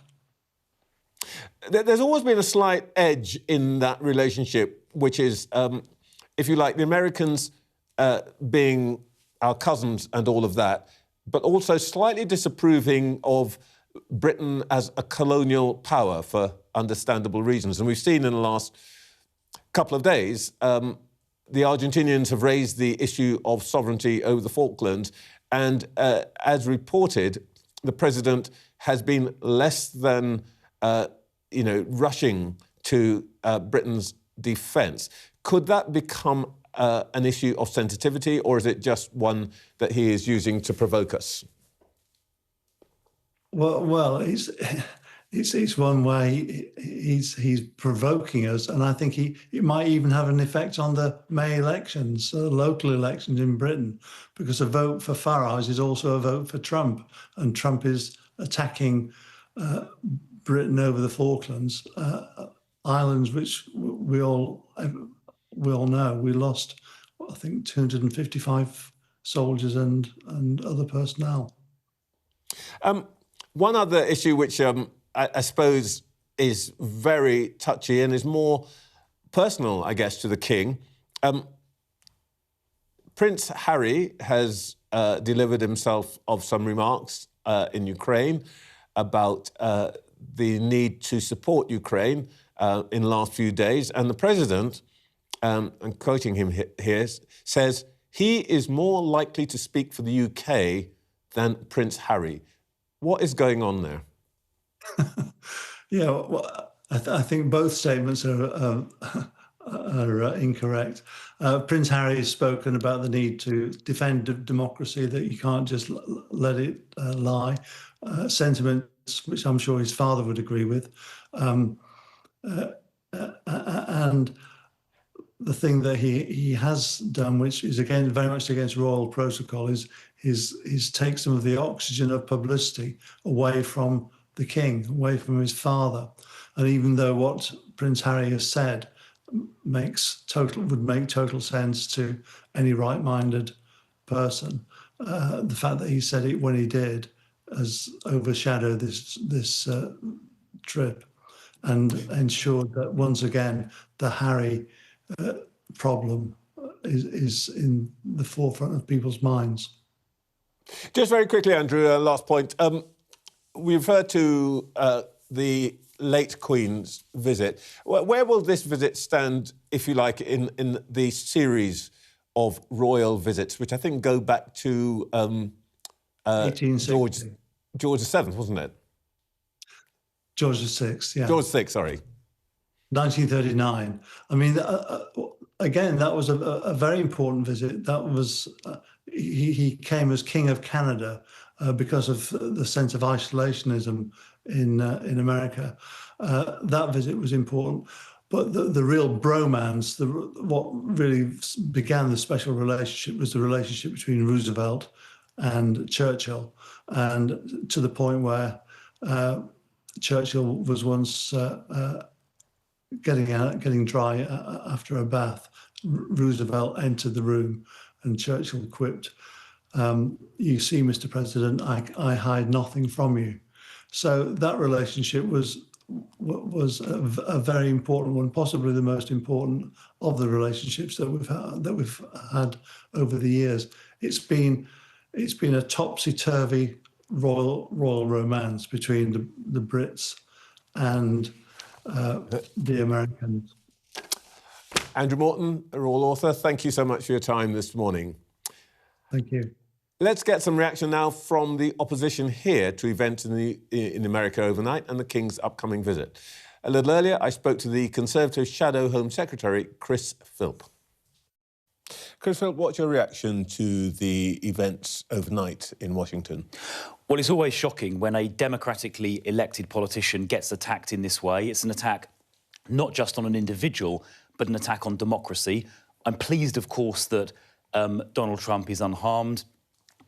There's always been a slight edge in that relationship, which is, if you like, the Americans being our cousins and all of that, but also slightly disapproving of Britain as a colonial power for understandable reasons. And we've seen in the last couple of days, the Argentinians have raised the issue of sovereignty over the Falklands. And as reported, the president has been less than rushing to Britain's defence. Could that become an issue of sensitivity, or is it just one that he is using to provoke us? Well, it's one way he's provoking us, and I think it might even have an effect on the May elections, local elections in Britain, because a vote for Farage is also a vote for Trump, and Trump is attacking Britain over the Falklands Islands, which we all know we lost, I think, 255 soldiers and other personnel. One other issue which I suppose is very touchy and is more personal, I guess, to the King. Prince Harry has delivered himself of some remarks in Ukraine about the need to support Ukraine in the last few days. And the president, I'm quoting him here, says he is more likely to speak for the UK than Prince Harry. What is going on there? Yeah, well, I think both statements are incorrect. Prince Harry has spoken about the need to defend democracy, that you can't just let it lie. Sentiments which I'm sure his father would agree with. And the thing that he has done, which is again very much against royal protocol, is take some of the oxygen of publicity away from the King, away from his father. And even though what Prince Harry has said would make total sense to any right-minded person. The fact that he said it when he did has overshadowed this trip and ensured that once again the Harry problem is in the forefront of people's minds. Just very quickly, Andrew, last point. We referred to the late Queen's visit. Where will this visit stand, if you like, in the series of royal visits, which I think go back to 1860. George VII, wasn't it? George VI, yeah. George VI, sorry. 1939. I mean, again, that was a very important visit. That was he came as King of Canada because of the sense of isolationism in America. That visit was important, but the real bromance, what really began the special relationship, was the relationship between Roosevelt and Churchill, and to the point where Churchill was once getting dry after a bath. Roosevelt entered the room and Churchill quipped, "You see, Mr. President, I hide nothing from you." So that relationship was a very important one, possibly the most important of the relationships that we've had over the years. It's been a topsy-turvy royal romance between the Brits and the Americans. Andrew Morton, a royal author, thank you so much for your time this morning. Thank you. Let's get some reaction now from the opposition here to events in America overnight and the King's upcoming visit. A little earlier, I spoke to the Conservative Shadow Home Secretary, Chris Philp. Chris Philp, what's your reaction to the events overnight in Washington? Well, it's always shocking when a democratically elected politician gets attacked in this way. It's an attack not just on an individual, but an attack on democracy. I'm pleased, of course, that Donald Trump is unharmed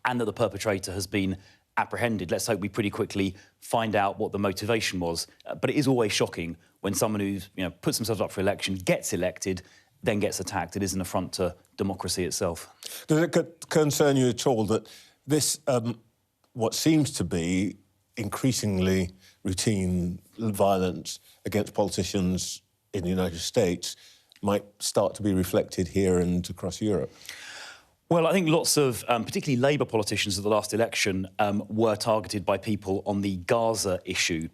and that the perpetrator has been apprehended. Let's hope we pretty quickly find out what the motivation was. But it is always shocking when someone who's puts themselves up for election, gets elected, then gets attacked. It is an affront to democracy itself. Does it concern you at all that this, what seems to be increasingly routine violence against politicians in the United States might start to be reflected here and across Europe? Well, I think lots of, particularly Labour politicians at the last election, were targeted by people on the Gaza issue,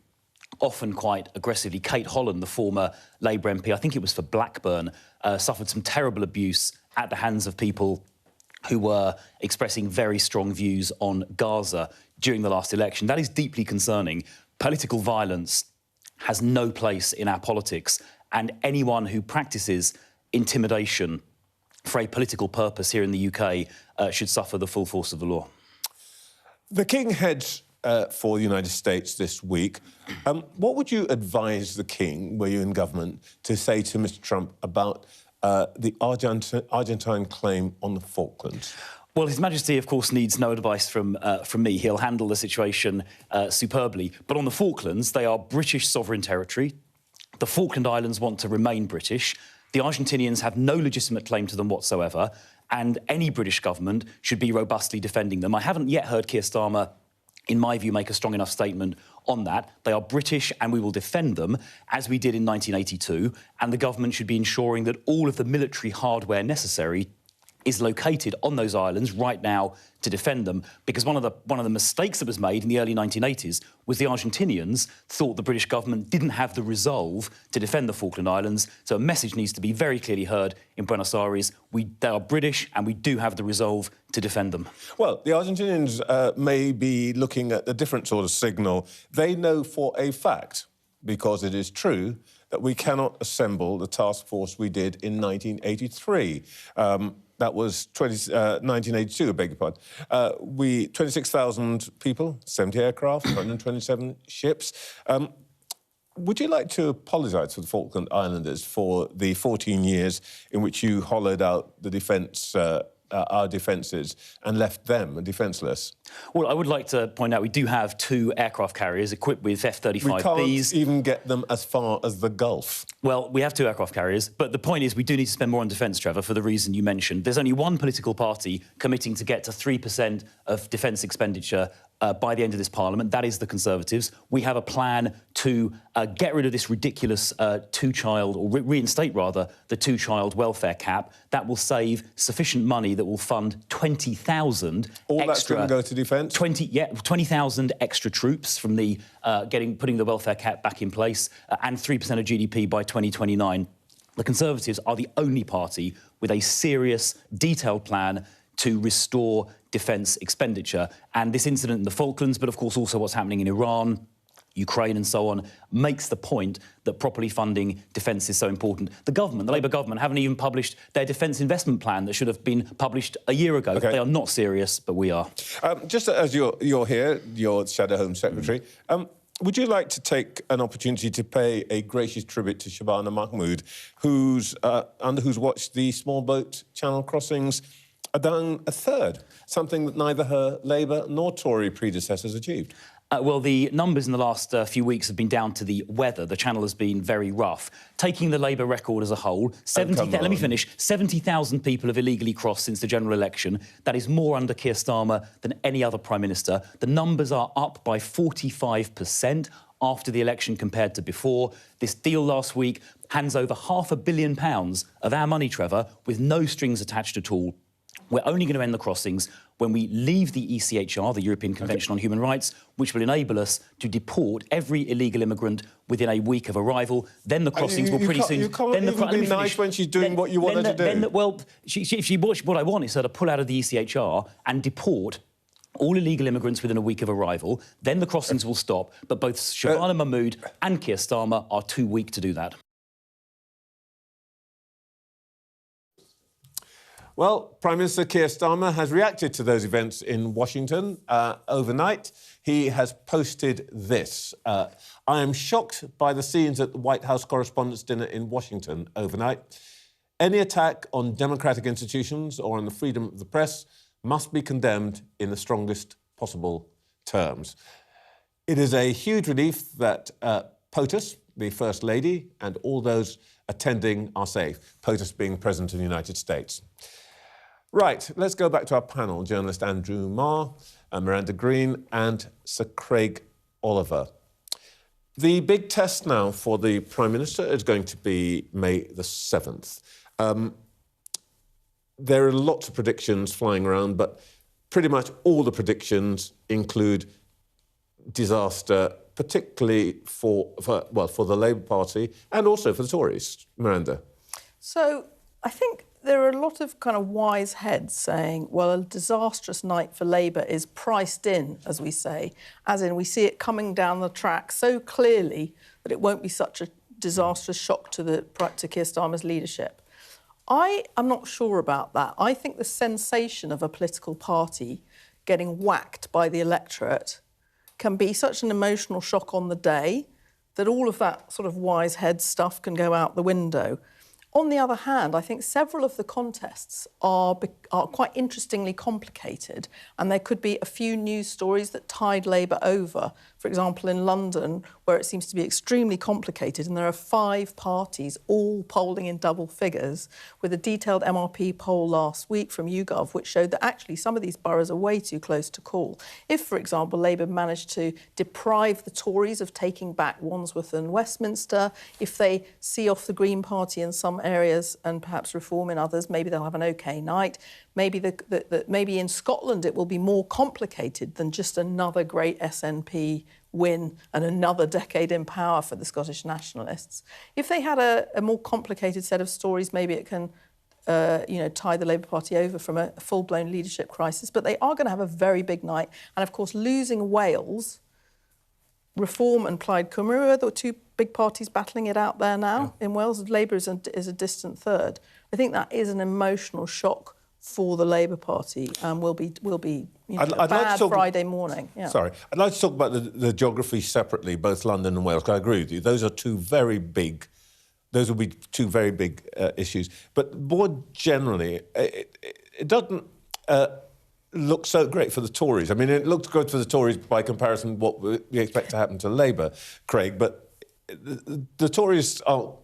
often quite aggressively. Kate Holland, the former Labour MP, I think it was for Blackburn, suffered some terrible abuse at the hands of people who were expressing very strong views on Gaza during the last election. That is deeply concerning. Political violence has no place in our politics, and anyone who practices intimidation for a political purpose here in the UK should suffer the full force of the law. The King heads for the United States this week. What would you advise the King, were you in government, to say to Mr. Trump about the Argentine claim on the Falklands? Well, His Majesty, of course, needs no advice from me. He'll handle the situation superbly. But on the Falklands, they are British sovereign territory. The Falkland Islands want to remain British. The Argentinians have no legitimate claim to them whatsoever, and any British government should be robustly defending them. I haven't yet heard Keir Starmer, in my view, make a strong enough statement on that. They are British and we will defend them, as we did in 1982, and the government should be ensuring that all of the military hardware necessary is located on those islands right now to defend them, because one of the mistakes that was made in the early 1980s was the Argentinians thought the British government didn't have the resolve to defend the Falkland Islands. So a message needs to be very clearly heard in Buenos Aires. They are British and we do have the resolve to defend them. Well, the Argentinians may be looking at a different sort of signal. They know for a fact, because it is true, that we cannot assemble the task force we did in 1983. That was 1982, I beg your pardon. 26,000 people, 70 aircraft, 127 ships. Would you like to apologise to the Falkland Islanders for the 14 years in which you hollowed out the defence our defences and left them defenceless. Well, I would like to point out we do have 2 aircraft carriers equipped with F-35Bs. We can't even get them as far as the Gulf. Well, we have 2 aircraft carriers, but the point is we do need to spend more on defence, Trevor, for the reason you mentioned. There's only one political party committing to get to 3% of defence expenditure by the end of this Parliament. That is the Conservatives. We have a plan to get rid of this ridiculous two-child, or reinstate, rather, the two-child welfare cap. That will save sufficient money that will fund 20,000 All extra... that's going to go to defence? 20,000 extra troops from the putting the welfare cap back in place, and 3% of GDP by 2029. The Conservatives are the only party with a serious, detailed plan to restore defence expenditure. And this incident in the Falklands, but of course also what's happening in Iran, Ukraine and so on, makes the point that properly funding defence is so important. The government, the Labour government, haven't even published their defence investment plan that should have been published a year ago. Okay. They are not serious, but we are. Just as you're here, you're Shadow Home Secretary, would you like to take an opportunity to pay a gracious tribute to Shabana Mahmood, under whose watch the small boat channel crossings are down a third, something that neither her Labour nor Tory predecessors achieved? Well, the numbers in the last few weeks have been down to the weather. The channel has been very rough. Taking the Labour record as a whole, 70,000 people have illegally crossed since the general election. That is more under Keir Starmer than any other Prime Minister. The numbers are up by 45% after the election compared to before. This deal last week hands over £500 million of our money, Trevor, with no strings attached at all. We're only going to end the crossings when we leave the ECHR, the European Convention on Human Rights, which will enable us to deport every illegal immigrant within a week of arrival. Then the crossings will pretty soon... You can't even be nice when she's doing what you want her to do. Well, what I want is her to pull out of the ECHR and deport all illegal immigrants within a week of arrival. Then the crossings will stop, but both Shabana Mahmood and Keir Starmer are too weak to do that. Well, Prime Minister Keir Starmer has reacted to those events in Washington overnight. He has posted this. I am shocked by the scenes at the White House Correspondents' Dinner in Washington overnight. Any attack on democratic institutions or on the freedom of the press must be condemned in the strongest possible terms. It is a huge relief that POTUS, the First Lady, and all those attending are safe, POTUS being President of the United States. Right, let's go back to our panel, journalist Andrew Marr, Miranda Green and Sir Craig Oliver. The big test now for the Prime Minister is going to be May the 7th. There are lots of predictions flying around, but pretty much all the predictions include disaster, particularly for the Labour Party and also for the Tories. Miranda. So I think there are a lot of kind of wise heads saying, well, a disastrous night for Labour is priced in, as we say, as in we see it coming down the track so clearly that it won't be such a disastrous shock to Keir Starmer's leadership. I am not sure about that. I think the sensation of a political party getting whacked by the electorate can be such an emotional shock on the day that all of that sort of wise head stuff can go out the window. On the other hand, I think several of the contests are quite interestingly complicated, and there could be a few news stories that tide Labour over. For example, in London, where it seems to be extremely complicated, and there are 5 parties all polling in double figures, with a detailed MRP poll last week from YouGov, which showed that actually some of these boroughs are way too close to call. If, for example, Labour managed to deprive the Tories of taking back Wandsworth and Westminster, if they see off the Green Party in some areas and perhaps reform in others, maybe they'll have an OK night. Maybe maybe in Scotland it will be more complicated than just another great SNP win and another decade in power for the Scottish nationalists. If they had a more complicated set of stories, maybe it can tie the Labour Party over from a full-blown leadership crisis. But they are going to have a very big night. And, of course, losing Wales, Reform and Plaid Cymru are the 2 big parties battling it out there now. Yeah. In Wales, Labour is a distant third. I think that is an emotional shock for the Labour Party and will be a bad Friday morning. Yeah. Sorry. I'd like to talk about the geography separately, both London and Wales, because I agree with you. Those will be 2 very big issues. But more generally, it doesn't look so great for the Tories. I mean, it looks good for the Tories by comparison with what we expect to happen to Labour, Craig, but the Tories aren't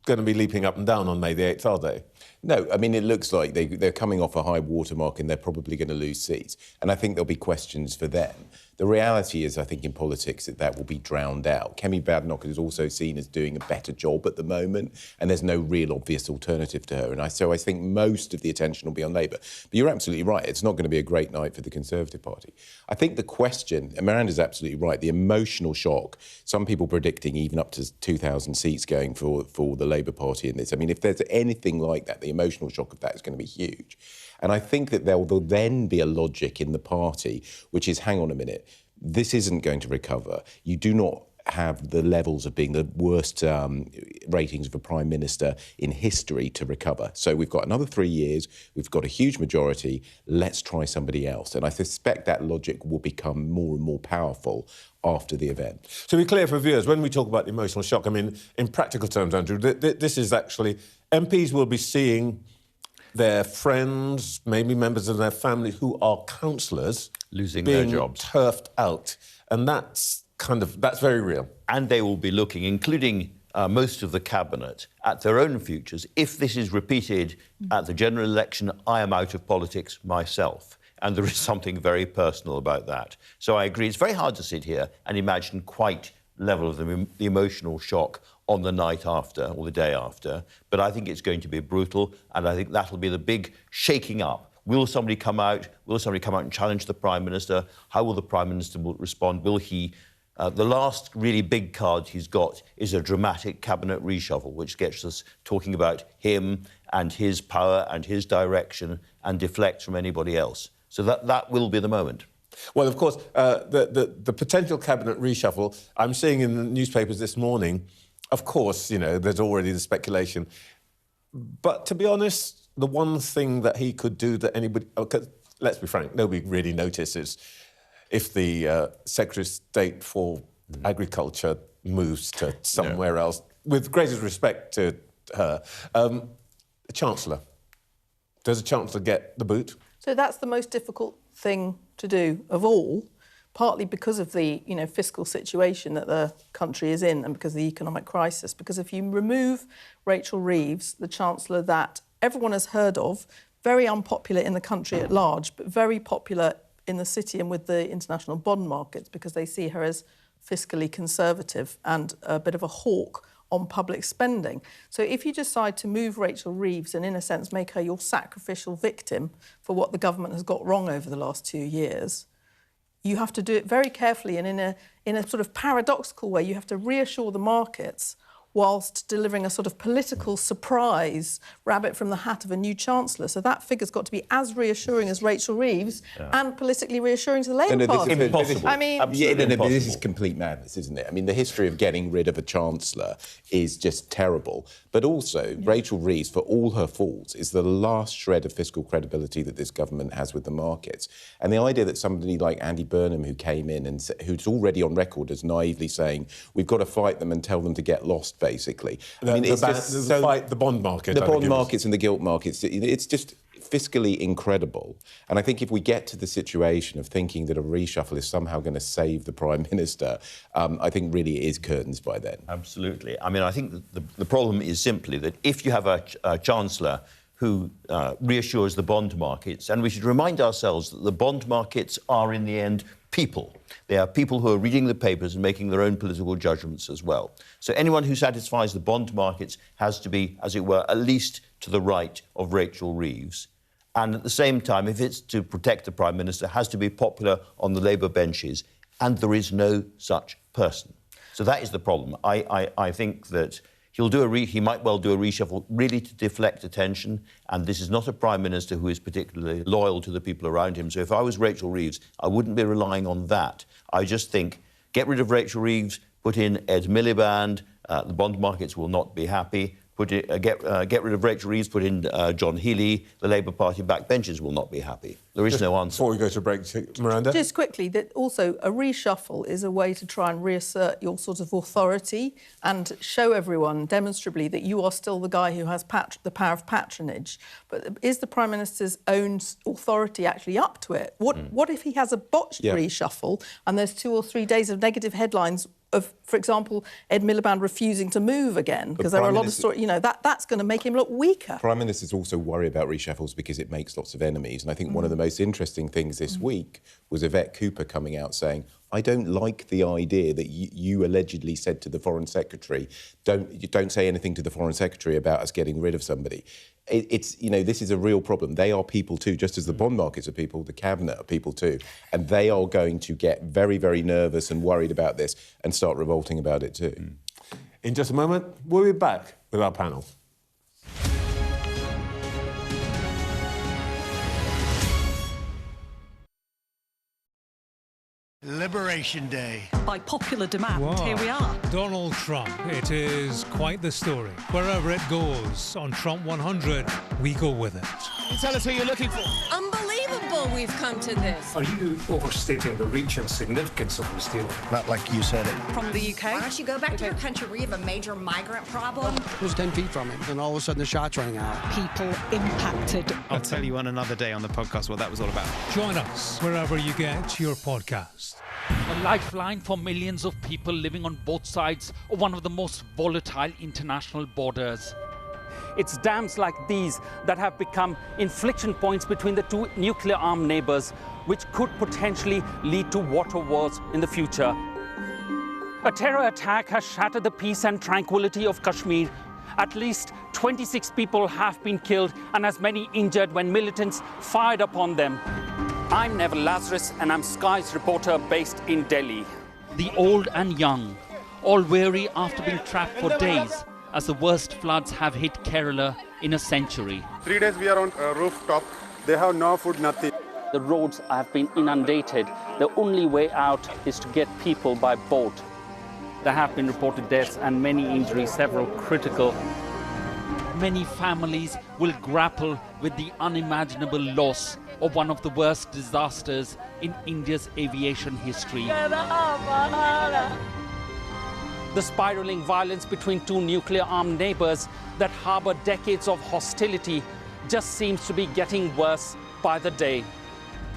going to be leaping up and down on May the 8th, are they? No, I mean, it looks like they're coming off a high watermark and they're probably going to lose seats. And I think there'll be questions for them. The reality is, I think, in politics, that will be drowned out. Kemi Badenoch is also seen as doing a better job at the moment, and there's no real obvious alternative to her. And so I think most of the attention will be on Labour. But you're absolutely right. It's not going to be a great night for the Conservative Party. I think the question, and Miranda's absolutely right, the emotional shock, some people predicting even up to 2,000 seats going for the Labour Party in this. I mean, if there's anything like that, the emotional shock of that is going to be huge. And I think that there will then be a logic in the party, which is, hang on a minute, this isn't going to recover. You do not have the levels of being the worst ratings of a Prime Minister in history to recover. So we've got another 3 years, we've got a huge majority, let's try somebody else. And I suspect that logic will become more and more powerful after the event. To be clear for viewers, when we talk about emotional shock, I mean, in practical terms, Andrew, this is actually... MPs will be seeing their friends, maybe members of their family who are councillors... losing their jobs. ...being turfed out. And that's very real. And they will be looking, including most of the Cabinet, at their own futures. If this is repeated at the general election, I am out of politics myself. And there is something very personal about that. So I agree, it's very hard to sit here and imagine quite level of the emotional shock on the night after or the day after. But I think it's going to be brutal, and I think that'll be the big shaking up. Will somebody come out? Will somebody come out and challenge the Prime Minister? How will the Prime Minister respond? Will he... the last really big card he's got is a dramatic cabinet reshuffle, which gets us talking about him and his power and his direction and deflects from anybody else. So that will be the moment. Well, of course, the potential cabinet reshuffle, I'm seeing in the newspapers this morning, of course, you know, there's already the speculation. But to be honest, the one thing that he could do that anybody... Because, let's be frank, nobody really notices if the Secretary of State for Agriculture moves to somewhere else, with greatest respect to her. The Chancellor. Does the Chancellor get the boot? So that's the most difficult thing to do of all, partly because of the fiscal situation that the country is in and because of the economic crisis. Because if you remove Rachel Reeves, the Chancellor that everyone has heard of, very unpopular in the country at large, but very popular in the city and with the international bond markets because they see her as fiscally conservative and a bit of a hawk on public spending. So if you decide to move Rachel Reeves and, in a sense, make her your sacrificial victim for what the government has got wrong over the last 2 years, you have to do it very carefully and in a sort of paradoxical way. You have to reassure the markets whilst delivering a sort of political surprise rabbit from the hat of a new Chancellor. So that figure's got to be as reassuring as Rachel Reeves and politically reassuring to the Labour Party. Impossible. I mean... This is complete madness, isn't it? I mean, the history of getting rid of a Chancellor is just terrible. But also, Rachel Reeves, for all her faults, is the last shred of fiscal credibility that this government has with the markets. And the idea that somebody like Andy Burnham, who came in and who's already on record as naively saying, we've got to fight them and tell them to get lost, basically. The bond market. The bond markets and the gilt markets. It's just fiscally incredible. And I think if we get to the situation of thinking that a reshuffle is somehow going to save the Prime Minister, I think really it is curtains by then. Absolutely. I mean, I think the problem is simply that if you have a Chancellor who reassures the bond markets, and we should remind ourselves that the bond markets are, in the end, people. They are people who are reading the papers and making their own political judgments as well. So anyone who satisfies the bond markets has to be, as it were, at least to the right of Rachel Reeves. And at the same time, if it's to protect the Prime Minister, has to be popular on the Labour benches. And there is no such person. So that is the problem. I think that he might well do a reshuffle really to deflect attention, and this is not a Prime Minister who is particularly loyal to the people around him. So if I was Rachel Reeves, I wouldn't be relying on that. I just think, get rid of Rachel Reeves, put in Ed Miliband, the bond markets will not be happy, get rid of Rachel Reeves, put in John Healey, the Labour Party backbenchers will not be happy. There is no answer. Before we go to break, Miranda? Just quickly, that also a reshuffle is a way to try and reassert your sort of authority and show everyone demonstrably that you are still the guy who has the power of patronage. But is the Prime Minister's own authority actually up to it? What if he has a botched reshuffle and there's 2 or 3 days of negative headlines of, for example, Ed Miliband refusing to move again, because there are a lot of stories, you know, that's going to make him look weaker. Prime Ministers also worry about reshuffles because it makes lots of enemies. And I think one of the most interesting things this week was Yvette Cooper coming out saying, I don't like the idea that you allegedly said to the Foreign Secretary, don't say anything to the Foreign Secretary about us getting rid of somebody. It's, you know, this is a real problem. They are people too, just as the bond markets are people, the Cabinet are people too. And they are going to get very, very nervous and worried about this and start revolting about it too. In just a moment, we'll be back with our panel. Liberation Day. By popular demand, here we are. Donald Trump. It is quite the story. Wherever it goes, on Trump 100, we go with it. Can you tell us who you're looking for? Unbelievable we've come to this. Are you overstating the reach and significance of this deal? Not like you said it. From the UK. Why don't you go back to your country where you have a major migrant problem? It was 10 feet from him, and all of a sudden the shot's running out. People impacted. I'll tell you on another day on the podcast what that was all about. Join us wherever you get your podcast. A lifeline for millions of people living on both sides of one of the most volatile international borders. It's dams like these that have become inflection points between the two nuclear-armed neighbors, which could potentially lead to water wars in the future. A terror attack has shattered the peace and tranquility of Kashmir. At least 26 people have been killed and as many injured when militants fired upon them. I'm Neville Lazarus and I'm Sky's reporter based in Delhi. The old and young, all weary after being trapped for days as the worst floods have hit Kerala in a century. 3 days we are on a rooftop. They have no food, nothing. The roads have been inundated. The only way out is to get people by boat. There have been reported deaths and many injuries, several critical. Many families will grapple with the unimaginable loss of one of the worst disasters in India's aviation history. The spiraling violence between two nuclear-armed neighbors that harbor decades of hostility just seems to be getting worse by the day.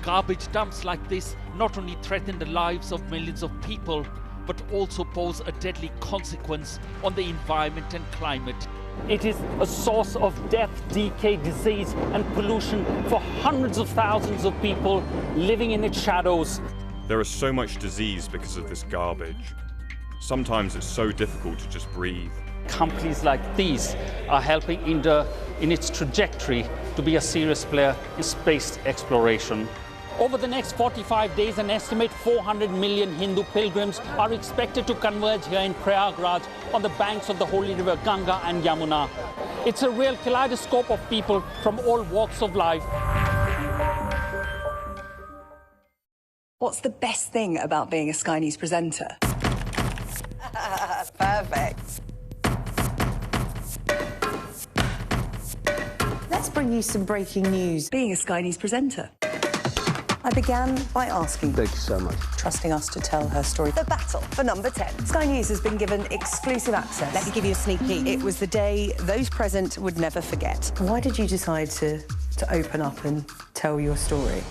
Garbage dumps like this not only threaten the lives of millions of people, but also pose a deadly consequence on the environment and climate. It is a source of death, decay, disease and pollution for hundreds of thousands of people living in its shadows. There is so much disease because of this garbage. Sometimes it's so difficult to just breathe. Companies like these are helping India in its trajectory to be a serious player in space exploration. Over the next 45 days, an estimated 400 million Hindu pilgrims are expected to converge here in Prayagraj on the banks of the holy river Ganga and Yamuna. It's a real kaleidoscope of people from all walks of life. What's the best thing about being a Sky News presenter? Perfect. Let's bring you some breaking news. Being a Sky News presenter. I began by asking, Thank you so much. trusting us to tell her story. The battle for number 10. Sky News has been given exclusive access. Let me give you a sneak peek. It was the day those present would never forget. Why did you decide to open up and tell your story?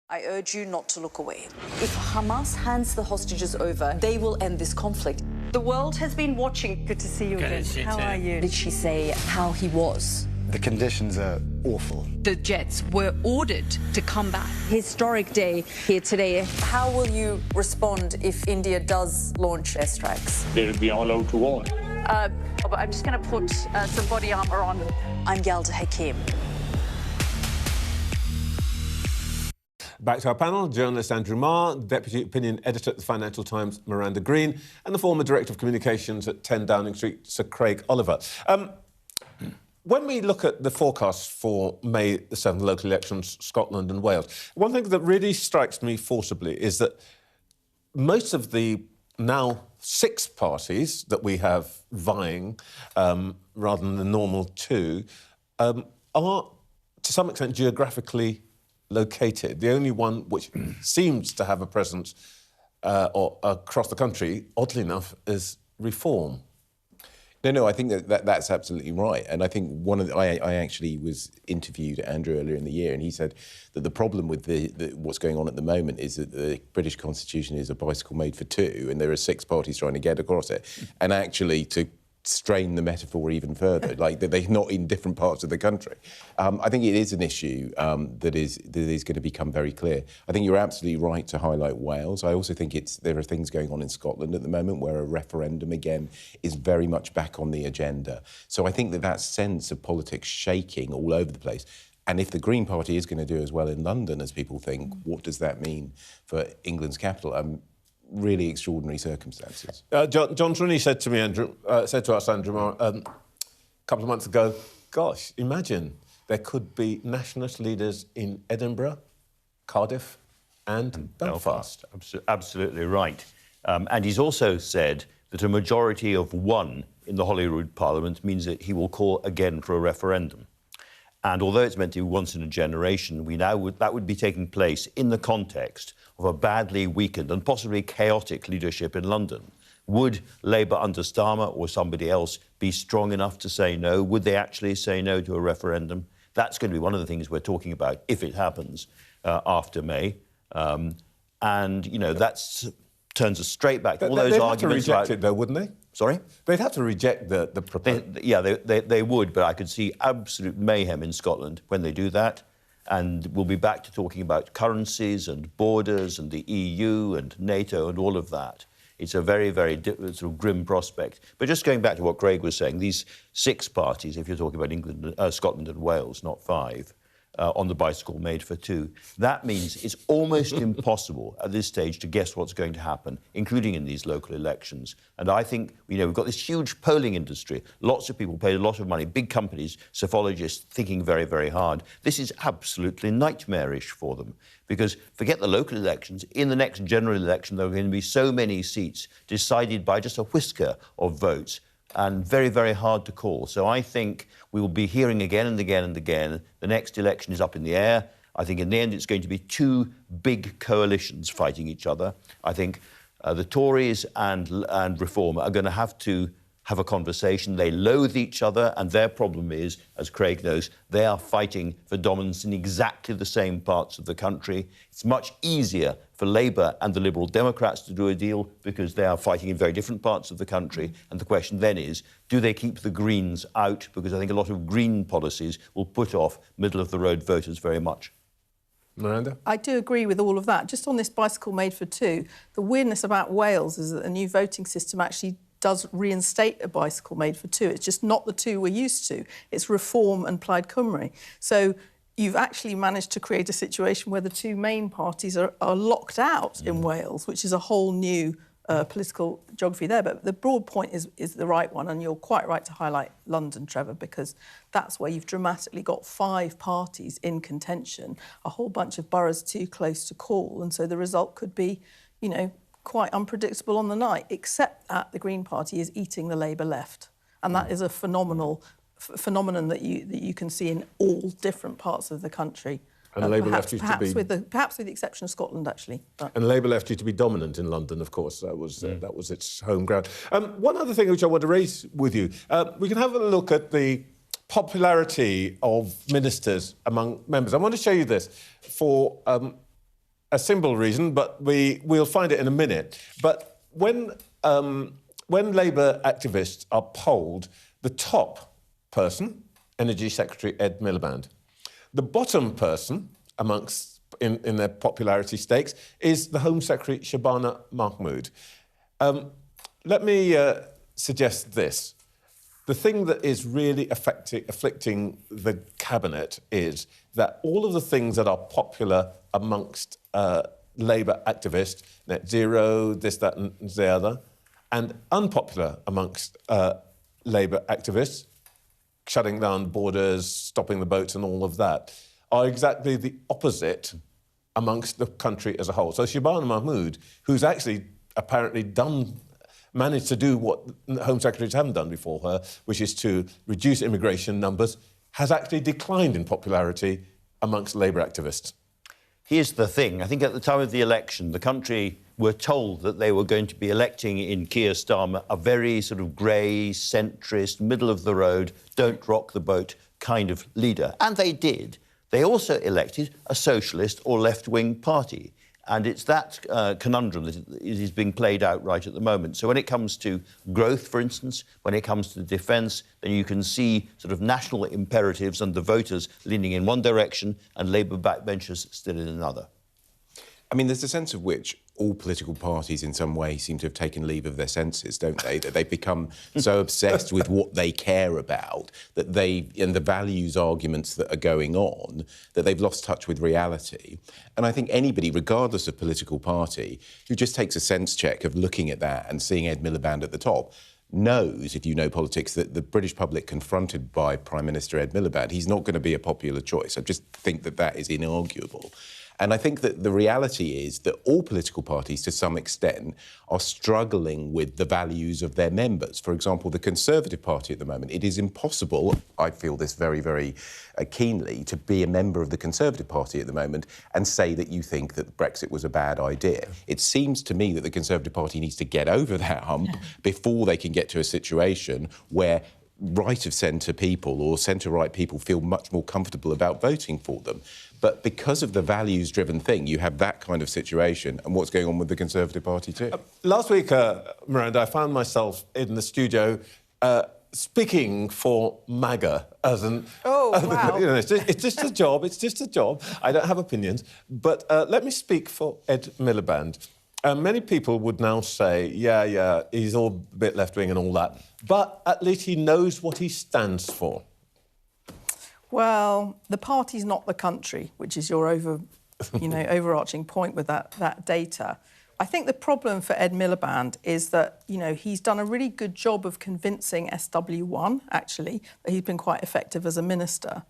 I urge you not to look away. If Hamas hands the hostages over, they will end this conflict. The world has been watching. Good to see you again. How are you? Did she say how he was? The conditions are awful. The jets were ordered to come back. Historic day here today. How will you respond if India does launch airstrikes? They'll be all out to war. I'm just going to put some body armor on. I'm Yalda Hakim. Back to our panel, journalist Andrew Marr, Deputy Opinion Editor at the Financial Times, Miranda Green, and the former Director of Communications at 10 Downing Street, Sir Craig Oliver. When we look at the forecasts for May the 7th local elections, Scotland and Wales, one thing that really strikes me forcibly is that most of the now 6 parties that we have vying rather than the normal 2 are, to some extent, geographically located. The only one which seems to have a presence across the country, oddly enough, is Reform. No, I think that's absolutely right. And I think I actually was interviewed Andrew earlier in the year, and he said that the problem with what's going on at the moment is that the British Constitution is a bicycle made for 2, and there are 6 parties trying to get across it. And actually, to strain the metaphor even further, like they're not in different parts of the country. I think it is an issue that is going to become very clear. I think you're absolutely right to highlight Wales. I also think there are things going on in Scotland at the moment where a referendum again is very much back on the agenda. So I think that sense of politics shaking all over the place. And if the Green Party is going to do as well in London as people think, what does that mean for England's capital? Really extraordinary circumstances. John Trunny said to me, Andrew, a couple of months ago, gosh, imagine there could be nationalist leaders in Edinburgh, Cardiff and Belfast. Absolutely right. And he's also said that a majority of 1 in the Holyrood Parliament means that he will call again for a referendum. And although it's meant to be once in a generation, that would be taking place in the context of a badly weakened and possibly chaotic leadership in London. Would Labour under Starmer or somebody else be strong enough to say no? Would they actually say no to a referendum? That's going to be one of the things we're talking about if it happens after May. And, you know, that turns us straight back to all those arguments. They'd have to reject it, though, wouldn't they? Sorry? They'd have to reject the proposal. They would, but I could see absolute mayhem in Scotland when they do that. And we'll be back to talking about currencies and borders and the EU and NATO and all of that. It's a very, very sort of grim prospect. But just going back to what Craig was saying, these 6 parties, if you're talking about England, Scotland and Wales, not 5, on the bicycle made for 2, that means it's almost impossible at this stage to guess what's going to happen, including in these local elections. And I think, you know, we've got this huge polling industry. Lots of people pay a lot of money, big companies, psephologists thinking very, very hard. This is absolutely nightmarish for them. Because forget the local elections, in the next general election there are going to be so many seats decided by just a whisker of votes and very, very hard to call. So I think we will be hearing again and again and again, the next election is up in the air. I think in the end it's going to be 2 big coalitions fighting each other. I think the Tories and Reform are going to have a conversation. They loathe each other, and their problem is, as Craig knows, they are fighting for dominance in exactly the same parts of the country. It's much easier for Labour and the Liberal Democrats to do a deal because they are fighting in very different parts of the country. And the question then is, do they keep the Greens out? Because I think a lot of Green policies will put off middle-of-the-road voters very much. Miranda? I do agree with all of that. Just on this bicycle made for 2, the weirdness about Wales is that the new voting system actually does reinstate a bicycle made for 2. It's just not the 2 we're used to. It's Reform and Plaid Cymru. So you've actually managed to create a situation where the 2 main parties are locked out in Wales, which is a whole new political geography there. But the broad point is the right one, and you're quite right to highlight London, Trevor, because that's where you've dramatically got 5 parties in contention, a whole bunch of boroughs too close to call, and so the result could be, you know, quite unpredictable on the night, except that the Green Party is eating the Labour left. And that is a phenomenon that you can see in all different parts of the country. And Labour left you to be... Perhaps with the exception of Scotland, actually. But. And Labour left you to be dominant in London, of course. That was its home ground. One other thing which I want to raise with you, we can have a look at the popularity of ministers among members. I want to show you this for... a simple reason, but we'll find it in a minute. But when Labour activists are polled, the top person, Energy Secretary Ed Miliband, the bottom person in their popularity stakes is the Home Secretary Shabana Mahmood. Let me suggest this. The thing that is really afflicting the cabinet is that all of the things that are popular amongst Labour activists, net zero, this, that and the other, and unpopular amongst Labour activists, shutting down borders, stopping the boats and all of that, are exactly the opposite amongst the country as a whole. So Shabana Mahmood, who's actually apparently done managed to do what Home Secretaries haven't done before her, which is to reduce immigration numbers, has actually declined in popularity amongst Labour activists. Here's the thing. I think at the time of the election, the country were told that they were going to be electing in Keir Starmer a very sort of grey, centrist, middle-of-the-road, don't-rock-the-boat kind of leader. And they did. They also elected a socialist or left-wing party. And it's that conundrum that is being played out right at the moment. So when it comes to growth, for instance, when it comes to defence, then you can see sort of national imperatives and the voters leaning in one direction and Labour backbenchers still in another. I mean, there's a sense of which all political parties in some way seem to have taken leave of their senses, don't they? That they've become so obsessed with what they care about, that and the values arguments that are going on, that they've lost touch with reality. And I think anybody, regardless of political party, who just takes a sense check of looking at that and seeing Ed Miliband at the top, knows, if you know politics, that the British public confronted by Prime Minister Ed Miliband, he's not going to be a popular choice. I just think that that is inarguable. And I think that the reality is that all political parties, to some extent, are struggling with the values of their members. For example, the Conservative Party at the moment, it is impossible, I feel this very, very keenly, to be a member of the Conservative Party at the moment and say that you think that Brexit was a bad idea. It seems to me that the Conservative Party needs to get over that hump before they can get to a situation where right-of-centre people or centre-right people feel much more comfortable about voting for them. But because of the values-driven thing, you have that kind of situation, and what's going on with the Conservative Party too. Last week, Miranda, I found myself in the studio speaking for MAGA as an... Oh, wow. You know, it's just a job, it's just a job. I don't have opinions. But let me speak for Ed Miliband. Many people would now say, yeah, he's all a bit left-wing and all that, but at least he knows what he stands for. Well, the party's not the country, which is your overarching point with that data. I think the problem for Ed Miliband is that, he's done a really good job of convincing SW1, actually, that he's been quite effective as a minister.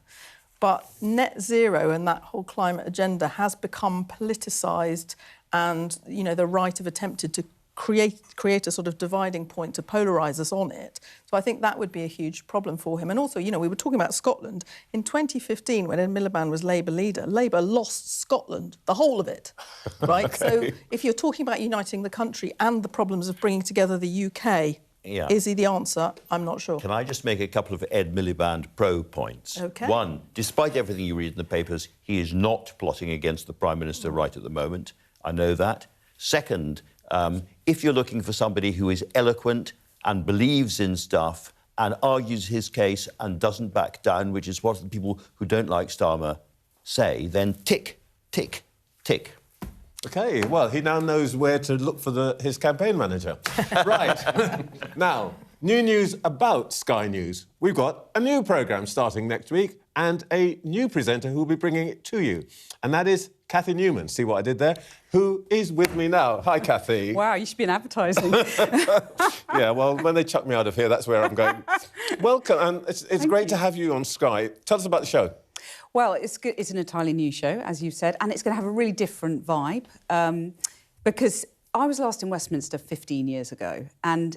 But net zero and that whole climate agenda has become politicised, and, the right have attempted to create a sort of dividing point to polarise us on it. So I think that would be a huge problem for him. And also, we were talking about Scotland. In 2015, when Ed Miliband was Labour leader, Labour lost Scotland, the whole of it, right? Okay. So if you're talking about uniting the country and the problems of bringing together the UK, is he the answer? I'm not sure. Can I just make a couple of Ed Miliband pro points? OK. One, despite everything you read in the papers, he is not plotting against the Prime Minister right at the moment. I know that. Second, if you're looking for somebody who is eloquent and believes in stuff and argues his case and doesn't back down, which is what the people who don't like Starmer say, then tick, tick, tick. OK, well, he now knows where to look for his campaign manager. Right. Now, new news about Sky News. We've got a new programme starting next week and a new presenter who will be bringing it to you. And that is Cathy Newman. See what I did there? Who is with me now. Hi, Cathy. Wow, you should be in advertising. Yeah, well, when they chuck me out of here, that's where I'm going. Welcome, and it's great to have you on Sky. Tell us about the show. Well, it's good. It's an entirely new show, as you said, and it's going to have a really different vibe because I was last in Westminster 15 years ago, and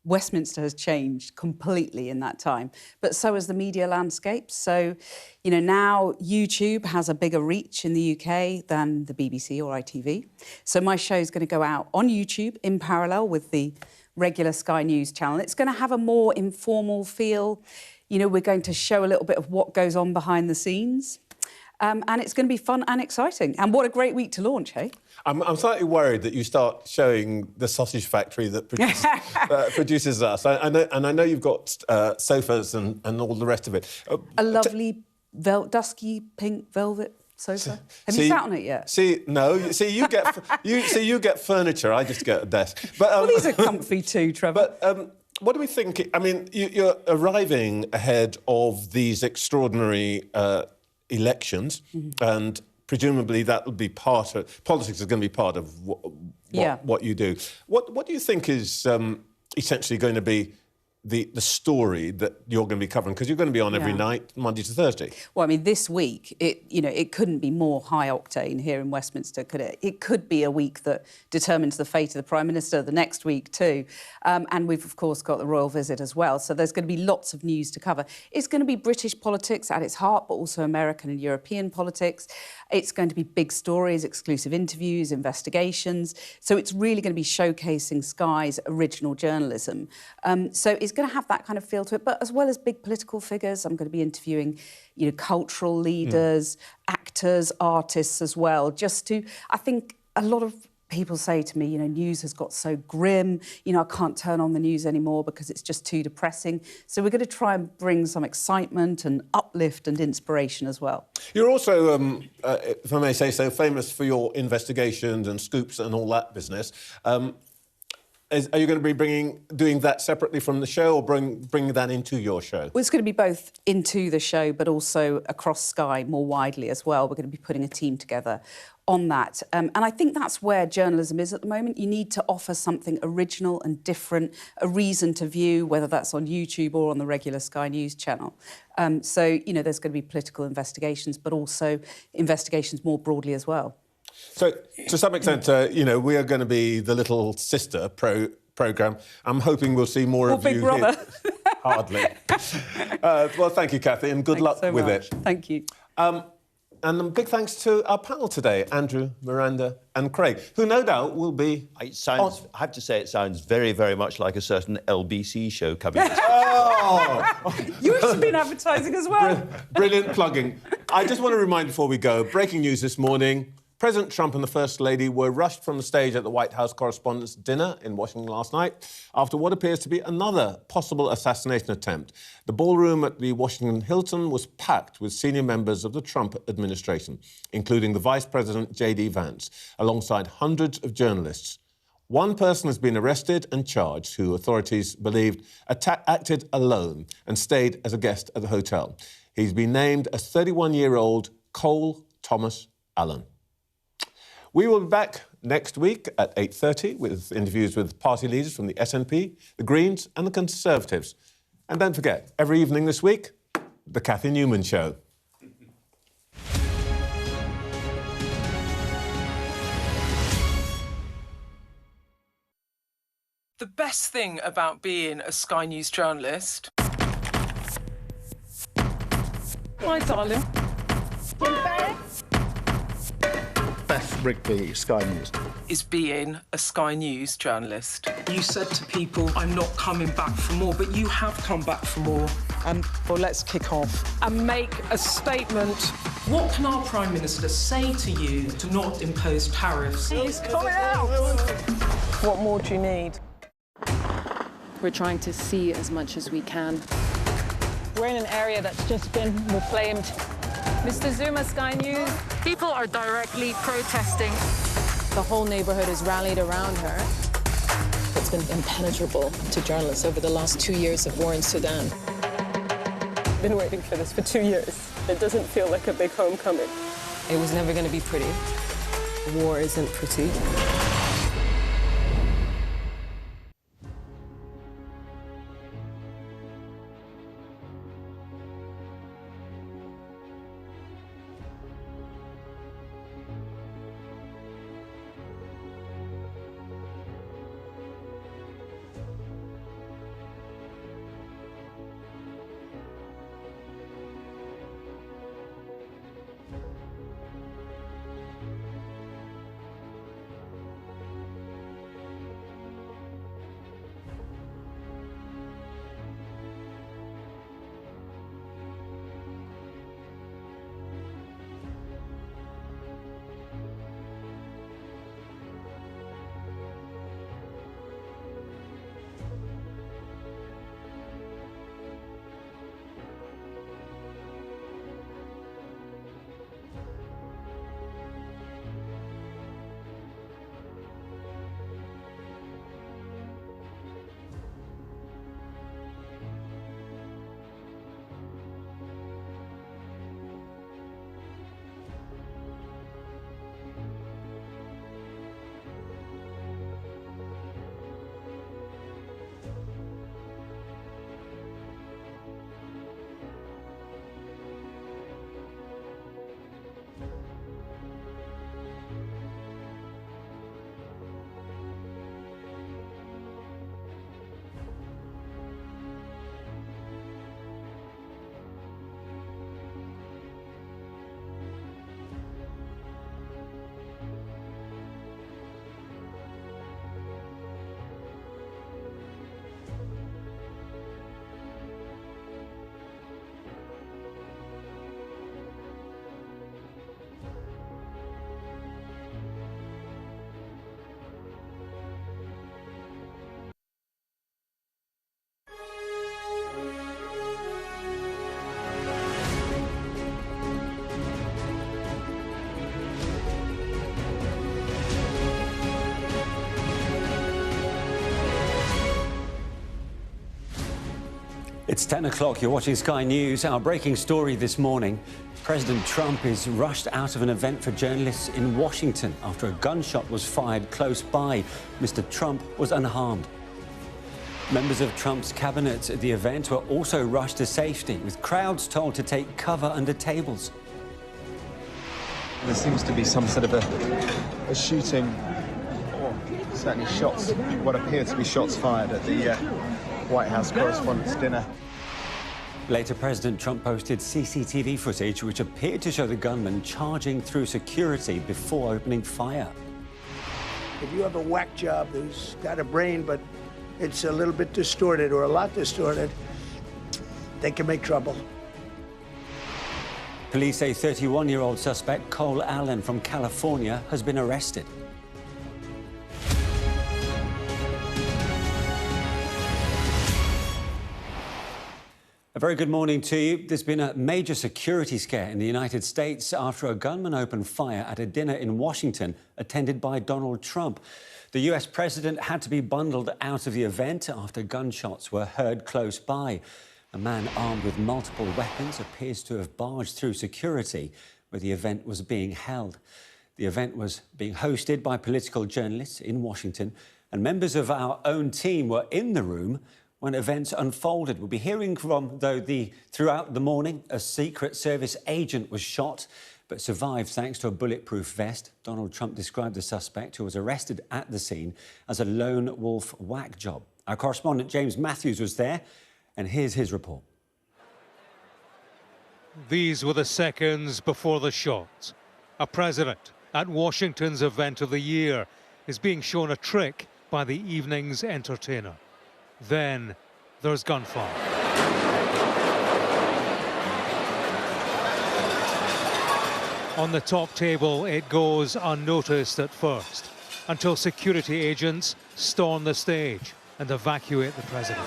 Westminster has changed completely in that time, but so has the media landscape. So, now YouTube has a bigger reach in the UK than the BBC or ITV. So my show is going to go out on YouTube in parallel with the regular Sky News channel. It's going to have a more informal feel. We're going to show a little bit of what goes on behind the scenes. And it's going to be fun and exciting. And what a great week to launch, hey? I'm slightly worried that you start showing the sausage factory that produces us. I know you've got sofas and all the rest of it. A lovely dusky pink velvet sofa. Have you sat on it yet? You get furniture. I just get a desk. But well, these are comfy too, Trevor. But what do we think? I mean, you're arriving ahead of these extraordinary elections, and presumably that will be politics is going to be part of what you do. What do you think is essentially going to be the story that you're going to be covering? Because you're going to be on every night, Monday to Thursday. Well, I mean, this week, it couldn't be more high octane here in Westminster, could it? It could be a week that determines the fate of the Prime Minister, the next week too. And we've, of course, got the royal visit as well. So there's going to be lots of news to cover. It's going to be British politics at its heart, but also American and European politics. It's going to be big stories, exclusive interviews, investigations. So it's really going to be showcasing Sky's original journalism. So it's going to have that kind of feel to it, but as well as big political figures, I'm going to be interviewing, cultural leaders, actors, artists as well, I think a lot of people say to me, news has got so grim, I can't turn on the news anymore because it's just too depressing. So we're going to try and bring some excitement and uplift and inspiration as well. You're also, if I may say so, famous for your investigations and scoops and all that business. Are you going to be doing that separately from the show, or bring that into your show? Well, it's going to be both into the show, but also across Sky more widely as well. We're going to be putting a team together on that. And I think that's where journalism is at the moment. You need to offer something original and different, a reason to view, whether that's on YouTube or on the regular Sky News channel. So, there's going to be political investigations, but also investigations more broadly as well. So, to some extent, we are going to be the little sister programme. I'm hoping we'll see more of Big you Brother. here. Hardly. Well, thank you, Kathy, and good luck with it. Thank you. And a big thanks to our panel today, Andrew, Miranda and Craig, who no doubt will be... I have to say, it sounds very, very much like a certain LBC show coming. You should be in advertising as well. Brilliant plugging. I just want to remind before we go, breaking news this morning... President Trump and the First Lady were rushed from the stage at the White House Correspondents' Dinner in Washington last night after what appears to be another possible assassination attempt. The ballroom at the Washington Hilton was packed with senior members of the Trump administration, including the Vice President J.D. Vance, alongside hundreds of journalists. One person has been arrested and charged who authorities believed acted alone and stayed as a guest at the hotel. He's been named as 31-year-old Cole Thomas Allen. We will be back next week at 8:30 with interviews with party leaders from the SNP, the Greens and the Conservatives. And don't forget, every evening this week, The Cathy Newman Show. The best thing about being a Sky News journalist... My darling. Beth Rigby, Sky News. Is being a Sky News journalist. You said to people, I'm not coming back for more, but you have come back for more. Well, let's kick off and make a statement. What can our Prime Minister say to you to not impose tariffs? He's coming out! What more do you need? We're trying to see as much as we can. We're in an area that's just been reclaimed. Mr. Zuma, Sky News. People are directly protesting. The whole neighborhood has rallied around her. It's been impenetrable to journalists over the last 2 years of war in Sudan. I've been waiting for this for 2 years. It doesn't feel like a big homecoming. It was never going to be pretty. War isn't pretty. It's 10 o'clock. You're watching Sky News. Our breaking story this morning. President Trump is rushed out of an event for journalists in Washington after a gunshot was fired close by. Mr. Trump was unharmed. Members of Trump's cabinet at the event were also rushed to safety, with crowds told to take cover under tables. There seems to be some sort of a shooting, or certainly shots, what appear to be shots fired at the White House Correspondents' Dinner. Later, President Trump posted CCTV footage which appeared to show the gunman charging through security before opening fire. If you have a whack job who's got a brain, but it's a little bit distorted or a lot distorted, they can make trouble. Police say 31-year-old suspect Cole Allen from California has been arrested. A very good morning to you. There's been a major security scare in the United States after a gunman opened fire at a dinner in Washington attended by Donald Trump. The US president had to be bundled out of the event after gunshots were heard close by. A man armed with multiple weapons appears to have barged through security where the event was being held. The event was being hosted by political journalists in Washington, and members of our own team were in the room when events unfolded. We'll be hearing from, throughout the morning, a Secret Service agent was shot but survived thanks to a bulletproof vest. Donald Trump described the suspect, who was arrested at the scene, as a lone wolf whack job. Our correspondent James Matthews was there, and here's his report. These were the seconds before the shot. A president at Washington's event of the year is being shown a trick by the evening's entertainer. Then there's gunfire. On the top table, it goes unnoticed at first, until security agents storm the stage and evacuate the president.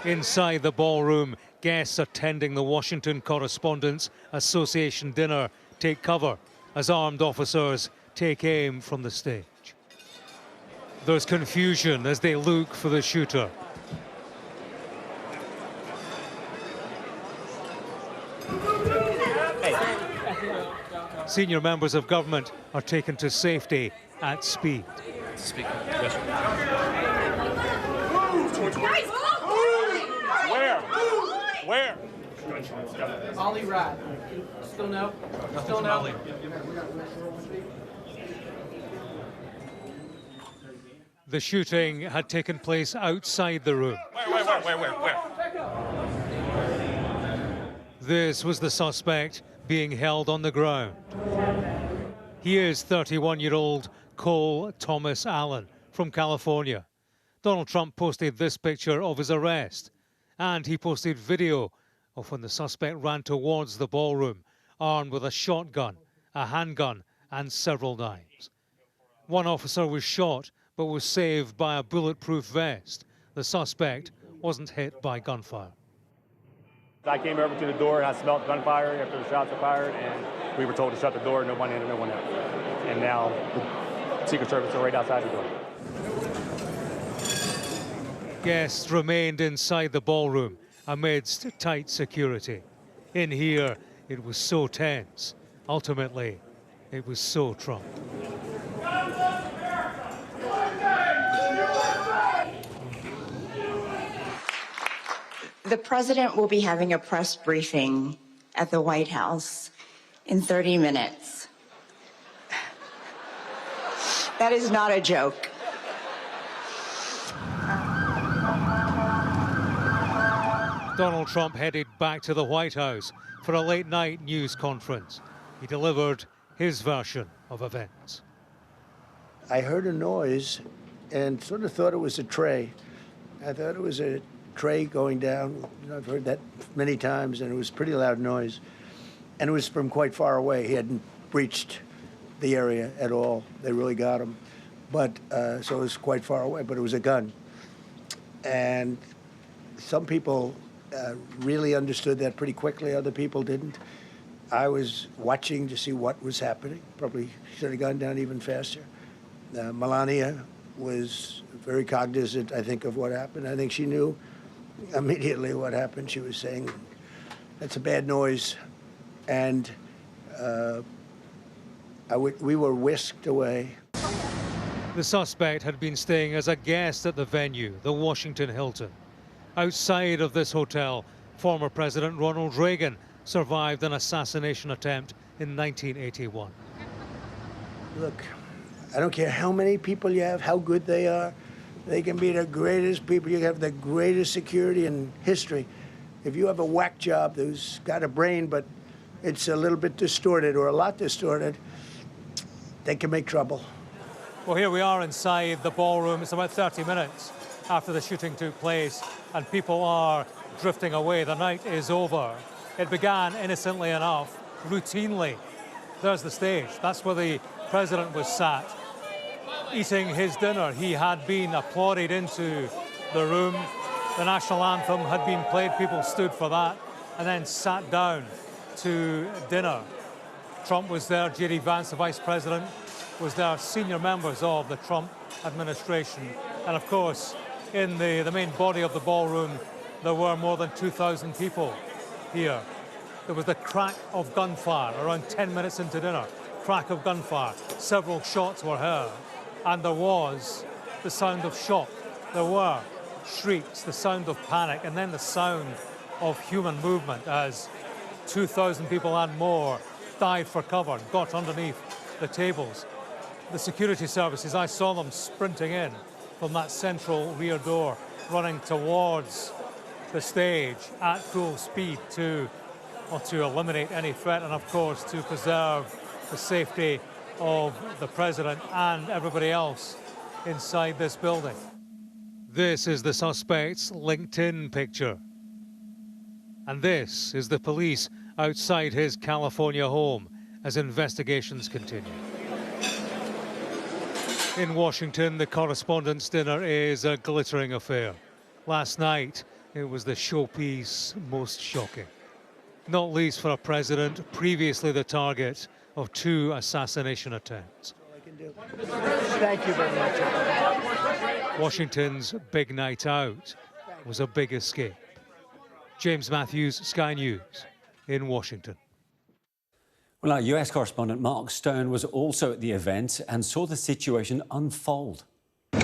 Inside the ballroom, guests attending the Washington Correspondents' Association dinner take cover as armed officers take aim from the stage. There's confusion as they look for the shooter. Senior members of government are taken to safety at speed. Where? Ollie Rad. Still no? Still no? The shooting had taken place outside the room. Where? This was the suspect being held on the ground. He is 31-year-old Cole Thomas Allen from California. Donald Trump posted this picture of his arrest, and he posted video of when the suspect ran towards the ballroom, armed with a shotgun, a handgun, and several knives. One officer was shot, but was saved by a bulletproof vest. The suspect wasn't hit by gunfire. I came over to the door and I smelled gunfire after the shots were fired, and we were told to shut the door, no one in and no one out. And now the Secret Service are right outside the door. Guests remained inside the ballroom amidst tight security. In here, it was so tense. Ultimately, it was so Trump. The president will be having a press briefing at the White House in 30 minutes. That is not a joke. Donald Trump headed back to the White House for a late-night news conference. He delivered his version of events. I heard a noise and sort of thought it was a tray. I thought it was a tray going down. You know, I've heard that many times, and it was a pretty loud noise. And it was from quite far away. He hadn't breached the area at all. They really got him. But, so it was quite far away, but it was a gun. And some people really understood that pretty quickly. Other people didn't. I was watching to see what was happening. Probably should have gone down even faster. Melania was very cognizant, I think, of what happened. I think she knew immediately what happened. She was saying, that's a bad noise. And we were whisked away. The suspect had been staying as a guest at the venue, the Washington Hilton. Outside of this hotel, former President Ronald Reagan survived an assassination attempt in 1981. Look, I don't care how many people you have, how good they are. They can be the greatest people. You have the greatest security in history. If you have a whack job who's got a brain, but it's a little bit distorted or a lot distorted, they can make trouble. Well, here we are inside the ballroom. It's about 30 minutes after the shooting took place, and people are drifting away. The night is over. It began innocently enough, routinely. There's the stage. That's where the president was sat, eating his dinner. He had been applauded into the room. The national anthem had been played. People stood for that and then sat down to dinner. Trump was there. J.D. Vance, the vice president, was there. Senior members of the Trump administration. And of course, in the main body of the ballroom, there were more than 2,000 people here. There was the crack of gunfire around 10 minutes into dinner. Crack of gunfire. Several shots were heard. And there was the sound of shock. There were shrieks, the sound of panic, and then the sound of human movement as 2,000 people and more dived for cover, got underneath the tables. The security services, I saw them sprinting in from that central rear door, running towards the stage at full speed to eliminate any threat and, of course, to preserve the safety of the president and everybody else inside this building. This is the suspect's LinkedIn picture. And this is the police outside his California home as investigations continue. In Washington, the correspondents' dinner is a glittering affair. Last night, it was the showpiece most shocking. Not least for a president previously the target of 2 assassination attempts. Thank you very much. Washington's big night out was a big escape. James Matthews, Sky News, in Washington. Well, our US correspondent Mark Stone was also at the event and saw the situation unfold. So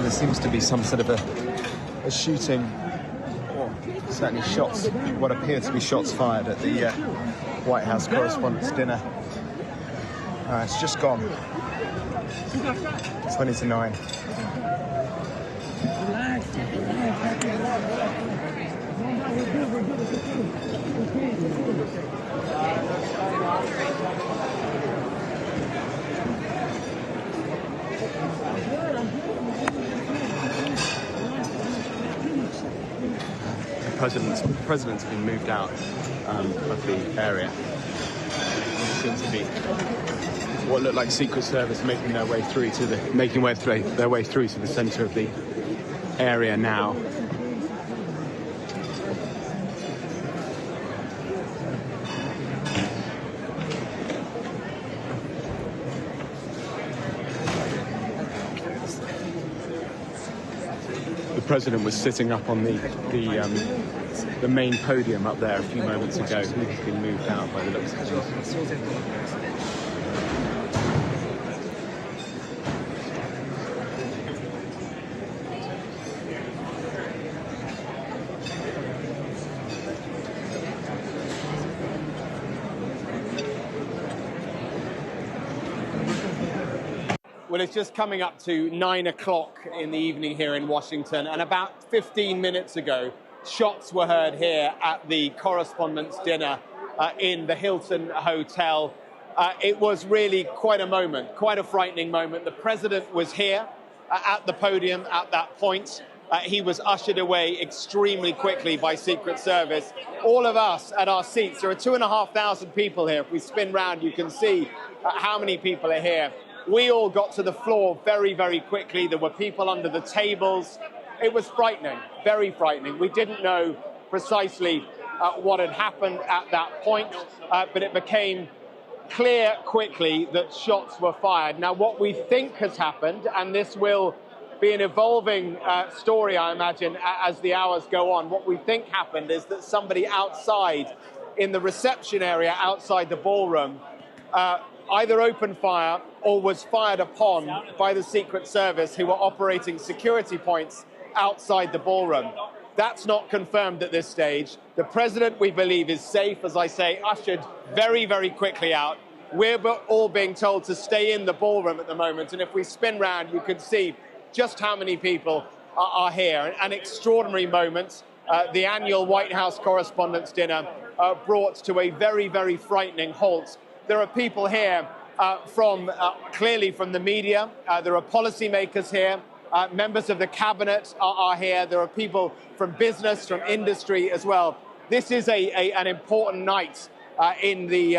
there seems to be some sort of a shooting, or certainly shots, what appear to be shots fired at the White House Correspondents' Dinner. It's just gone. 20 to 9. The president's been moved out of the area. There seems to be what looked like Secret Service making their way through to the centre of the area now. The president was sitting up on the main podium up there a few moments ago. He's been moved out by the looks of things. Well, it's just coming up to 9 o'clock in the evening here in Washington, and about 15 minutes ago, shots were heard here at the Correspondents' Dinner in the Hilton Hotel. It was really quite a moment, quite a frightening moment. The president was here at the podium at that point. He was ushered away extremely quickly by Secret Service. All of us at our seats, there are 2,500 people here. If we spin round, you can see how many people are here. We all got to the floor very, very quickly. There were people under the tables. It was frightening, very frightening. We didn't know precisely what had happened at that point, but it became clear quickly that shots were fired. Now, what we think has happened, and this will be an evolving story, I imagine, as the hours go on, what we think happened is that somebody outside in the reception area outside the ballroom either opened fire or was fired upon by the Secret Service, who were operating security points outside the ballroom. That's not confirmed at this stage. The president, we believe, is safe, as I say, ushered very, very quickly out. We're all being told to stay in the ballroom at the moment, and if we spin round, you can see just how many people are here. An extraordinary moment. The annual White House Correspondents' Dinner brought to a very, very frightening halt. There are people here clearly from the media. There are policymakers here. Members of the cabinet are here. There are people from business, from industry as well. This is an important night in the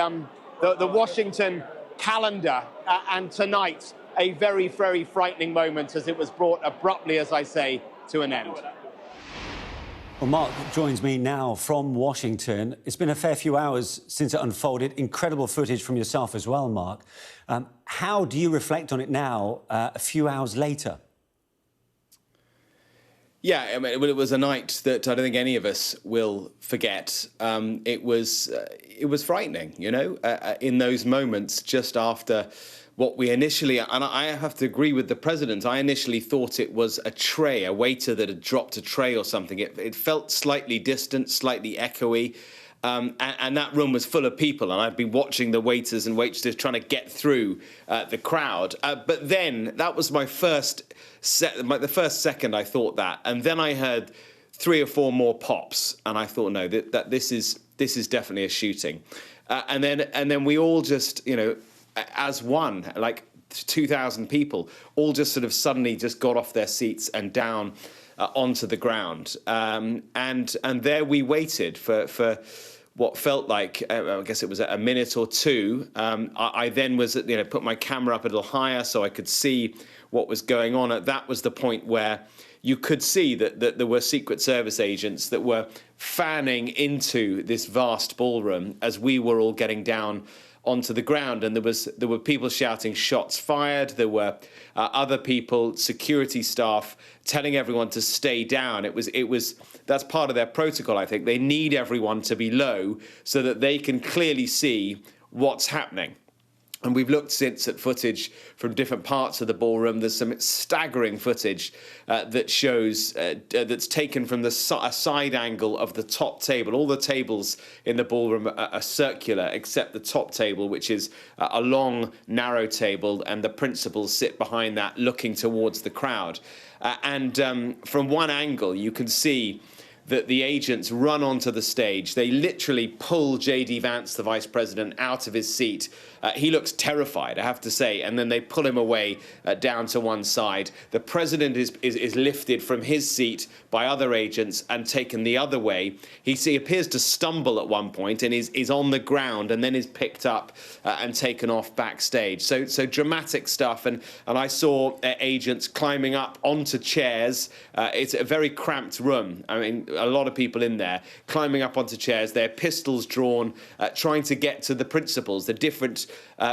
Washington calendar, and tonight a very, very frightening moment as it was brought abruptly, as I say, to an end. Well, Mark joins me now from Washington. It's been a fair few hours since it unfolded. Incredible footage from yourself as well, Mark. How do you reflect on it now, a few hours later? Yeah, I mean, it was a night that I don't think any of us will forget. It was frightening, you know, in those moments just after what we initially, and I have to agree with the president, I initially thought it was a waiter that had dropped a tray or something. It felt slightly distant, slightly echoey. And that room was full of people, and I'd been watching the waiters and waitresses trying to get through the crowd. But then that was the first second I thought that, and then I heard 3 or 4 more pops, and I thought, no, that this is definitely a shooting. And then we all just, you know, as one, like 2,000 people, all just sort of suddenly just got off their seats and down onto the ground, and there we waited for what felt like, I guess it was a minute or two. I then put my camera up a little higher so I could see what was going on. That was the point where you could see that there were Secret Service agents that were fanning into this vast ballroom as we were all getting down onto the ground, and there were people shouting shots fired. There were other people, security staff, telling everyone to stay down. That's part of their protocol, I think. They need everyone to be low so that they can clearly see what's happening. And we've looked since at footage from different parts of the ballroom. There's some staggering footage that shows, that's taken from a side angle of the top table. All the tables in the ballroom are circular, except the top table, which is a long, narrow table, and the principals sit behind that, looking towards the crowd. From one angle, you can see that the agents run onto the stage. They literally pull J.D. Vance, the vice president, out of his seat. He looks terrified, I have to say, and then they pull him away down to one side. The president is lifted from his seat by other agents and taken the other way. He appears to stumble at one point and is on the ground, and then is picked up and taken off backstage. So dramatic stuff, and I saw agents climbing up onto chairs. It's a very cramped room. I mean, a lot of people in there, climbing up onto chairs, their pistols drawn, trying to get to the principals, the different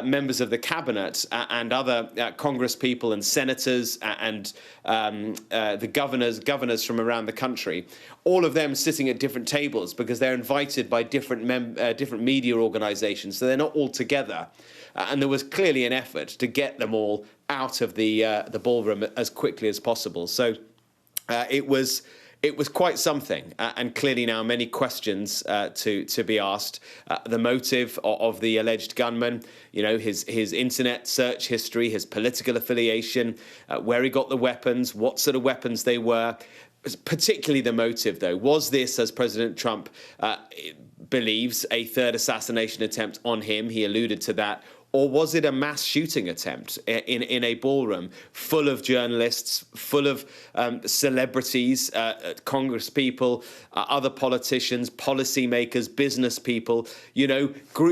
members of the cabinet and other Congress people and senators and the governors from around the country, all of them sitting at different tables because they're invited by different media organizations, so they're not all together. And there was clearly an effort to get them all out of the ballroom as quickly as possible. So it was quite something, and clearly now many questions to be asked. The motive of the alleged gunman, you know, his internet search history, his political affiliation, where he got the weapons, what sort of weapons they were. Particularly the motive, though. Was this, as President Trump believes, a third assassination attempt on him? He alluded to that. Or was it a mass shooting attempt in a ballroom full of journalists, full of celebrities, Congress people, other politicians, policymakers, business people, you know,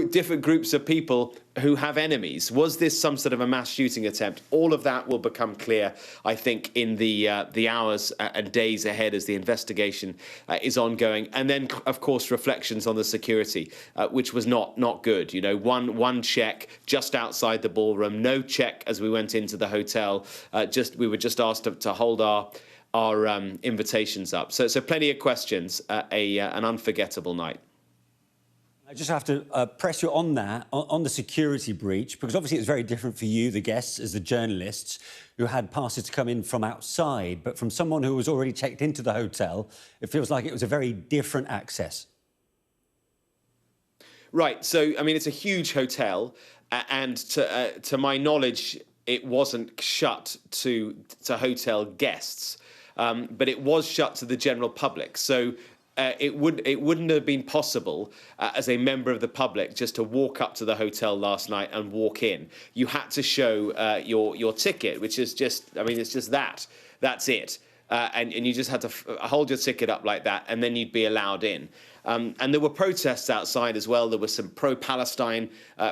different groups of people who have enemies? Was this some sort of a mass shooting attempt? All of that will become clear, I think, in the hours and days ahead as the investigation is ongoing. And then, of course, reflections on the security, which was not good. You know, one check just outside the ballroom, no check as we went into the hotel. We were just asked to hold our invitations up. So plenty of questions. An unforgettable night. I just have to press you on that, on the security breach, because obviously it's very different for you, the guests, as the journalists, who had passes to come in from outside, but from someone who was already checked into the hotel, it feels like it was a very different access. Right. So, I mean, it's a huge hotel, and to my knowledge, it wasn't shut to hotel guests, but it was shut to the general public. So it wouldn't have been possible as a member of the public just to walk up to the hotel last night and walk in. You had to show your ticket, which is just, I mean, it's just that's it. And you just had to hold your ticket up like that, and then you'd be allowed in. And there were protests outside as well. There were some pro-Palestine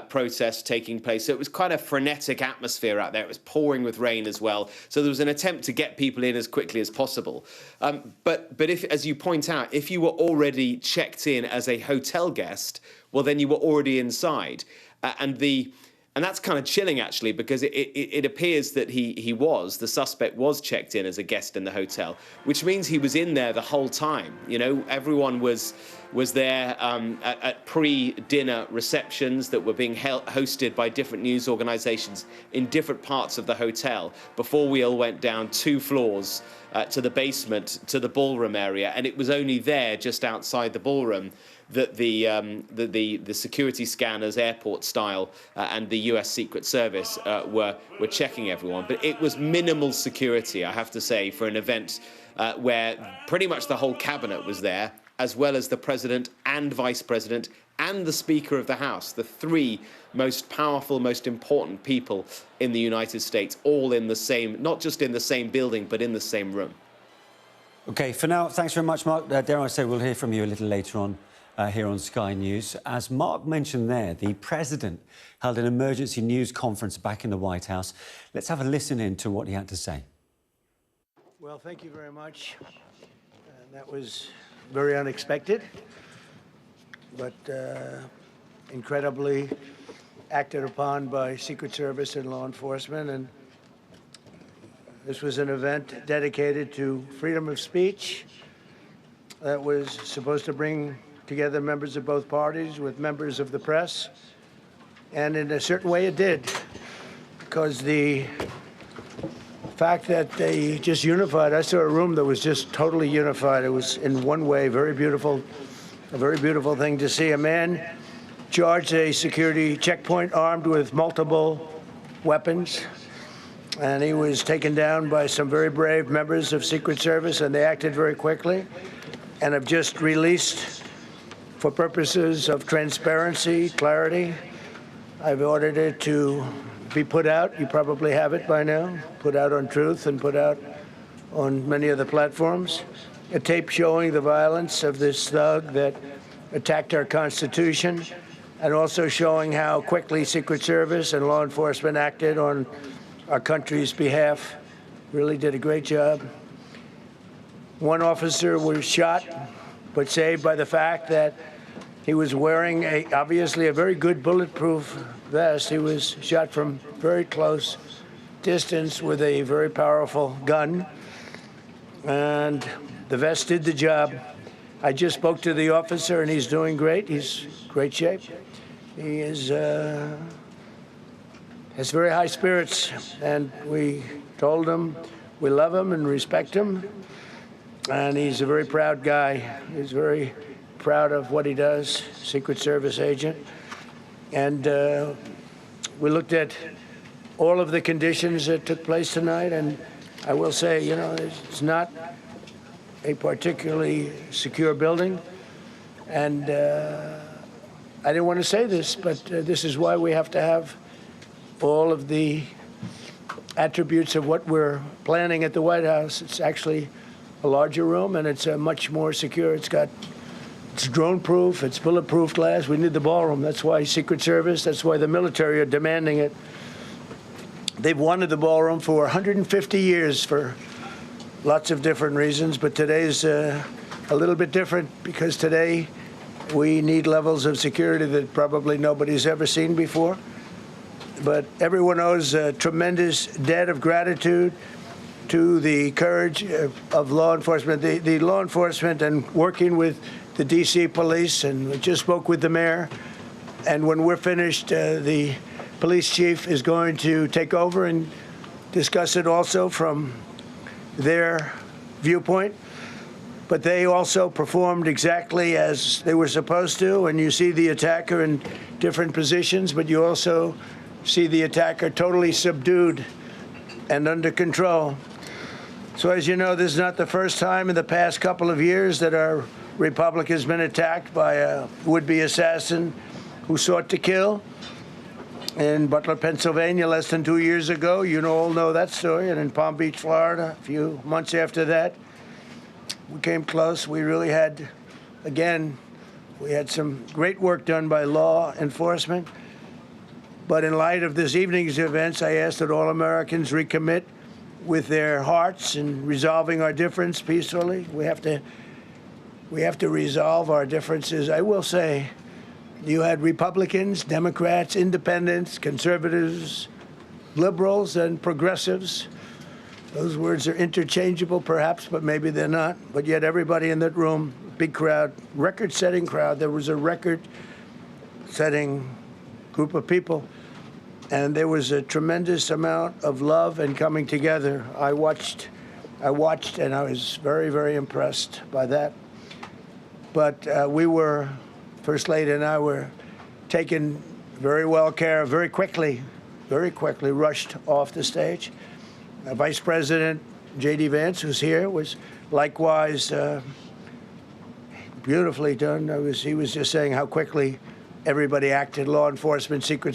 protests taking place. So it was quite a frenetic atmosphere out there. It was pouring with rain as well. So there was an attempt to get people in as quickly as possible. But if, as you point out, if you were already checked in as a hotel guest, well, then you were already inside. And that's kind of chilling, actually, because it appears that the suspect was checked in as a guest in the hotel, which means he was in there the whole time. You know, everyone was there at pre-dinner receptions that were being hosted by different news organizations in different parts of the hotel before we all went down 2 floors to the basement, to the ballroom area. And it was only there, just outside the ballroom, that the security scanners, airport style, and the US Secret Service were checking everyone. But it was minimal security, I have to say, for an event where pretty much the whole cabinet was there, as well as the president and vice president and the Speaker of the House, the 3 most powerful, most important people in the United States, all in the same, not just in the same building, but in the same room. OK, for now, thanks very much, Mark. Dare I say, we'll hear from you a little later on here on Sky News. As Mark mentioned there, the president held an emergency news conference back in the White House. Let's have a listen in to what he had to say. Well, thank you very much. That was very unexpected, but incredibly acted upon by Secret Service and law enforcement. And this was an event dedicated to freedom of speech that was supposed to bring together members of both parties with members of the press. And in a certain way it did, because the fact that they just unified, I saw a room that was just totally unified. It was in one way very beautiful, a very beautiful thing to see. A man charged a security checkpoint armed with multiple weapons, and he was taken down by some very brave members of Secret Service, and they acted very quickly and have just released, for purposes of transparency, clarity, I've ordered it to be put out. You probably have it by now, put out on Truth and put out on many of the platforms. A tape showing the violence of this thug that attacked our Constitution, and also showing how quickly Secret Service and law enforcement acted on our country's behalf. Really did a great job. One officer was shot, but saved by the fact that he was wearing obviously a very good bulletproof vest. He was shot from very close distance with a very powerful gun, and the vest did the job. I just spoke to the officer, and he's doing great. He's in great shape. He is has very high spirits, and we told him we love him and respect him, and he's a very proud guy. He's very proud of what he does, Secret Service agent. And we looked at all of the conditions that took place tonight, and I will say, you know, it's not a particularly secure building. And I didn't want to say this, but this is why we have to have all of the attributes of what we're planning at the White House. It's actually a larger room, and it's much more secure. It's got It's drone-proof, it's bulletproof glass. We need the ballroom. That's why Secret Service, that's why the military are demanding it. They've wanted the ballroom for 150 years for lots of different reasons, but today's a little bit different because today we need levels of security that probably nobody's ever seen before. But everyone owes a tremendous debt of gratitude to the courage of law enforcement, the law enforcement, and working with the D.C. police. And we just spoke with the mayor. And when we're finished, the police chief is going to take over and discuss it also from their viewpoint. But they also performed exactly as they were supposed to. And you see the attacker in different positions, but you also see the attacker totally subdued and under control. So as you know, this is not the first time in the past couple of years that our republic has been attacked by a would-be assassin who sought to kill. In Butler, Pennsylvania, less than 2 years ago, you all know that story, and in Palm Beach, Florida, a few months after that, we came close. We really had, again, we had some great work done by law enforcement. But in light of this evening's events, I ask that all Americans recommit with their hearts in resolving our difference peacefully. We have to resolve our differences. I will say, you had Republicans, Democrats, independents, conservatives, liberals, and progressives. Those words are interchangeable, perhaps, but maybe they're not. But yet everybody in that room, big crowd, record-setting crowd. There was a record-setting group of people. And there was a tremendous amount of love and coming together. I watched, and I was very, very impressed by that. But we were, First Lady and I were taken very well care of, very quickly rushed off the stage. Vice President J.D. Vance, who's here, was likewise beautifully done. He was just saying how quickly everybody acted, law enforcement, Secret Service.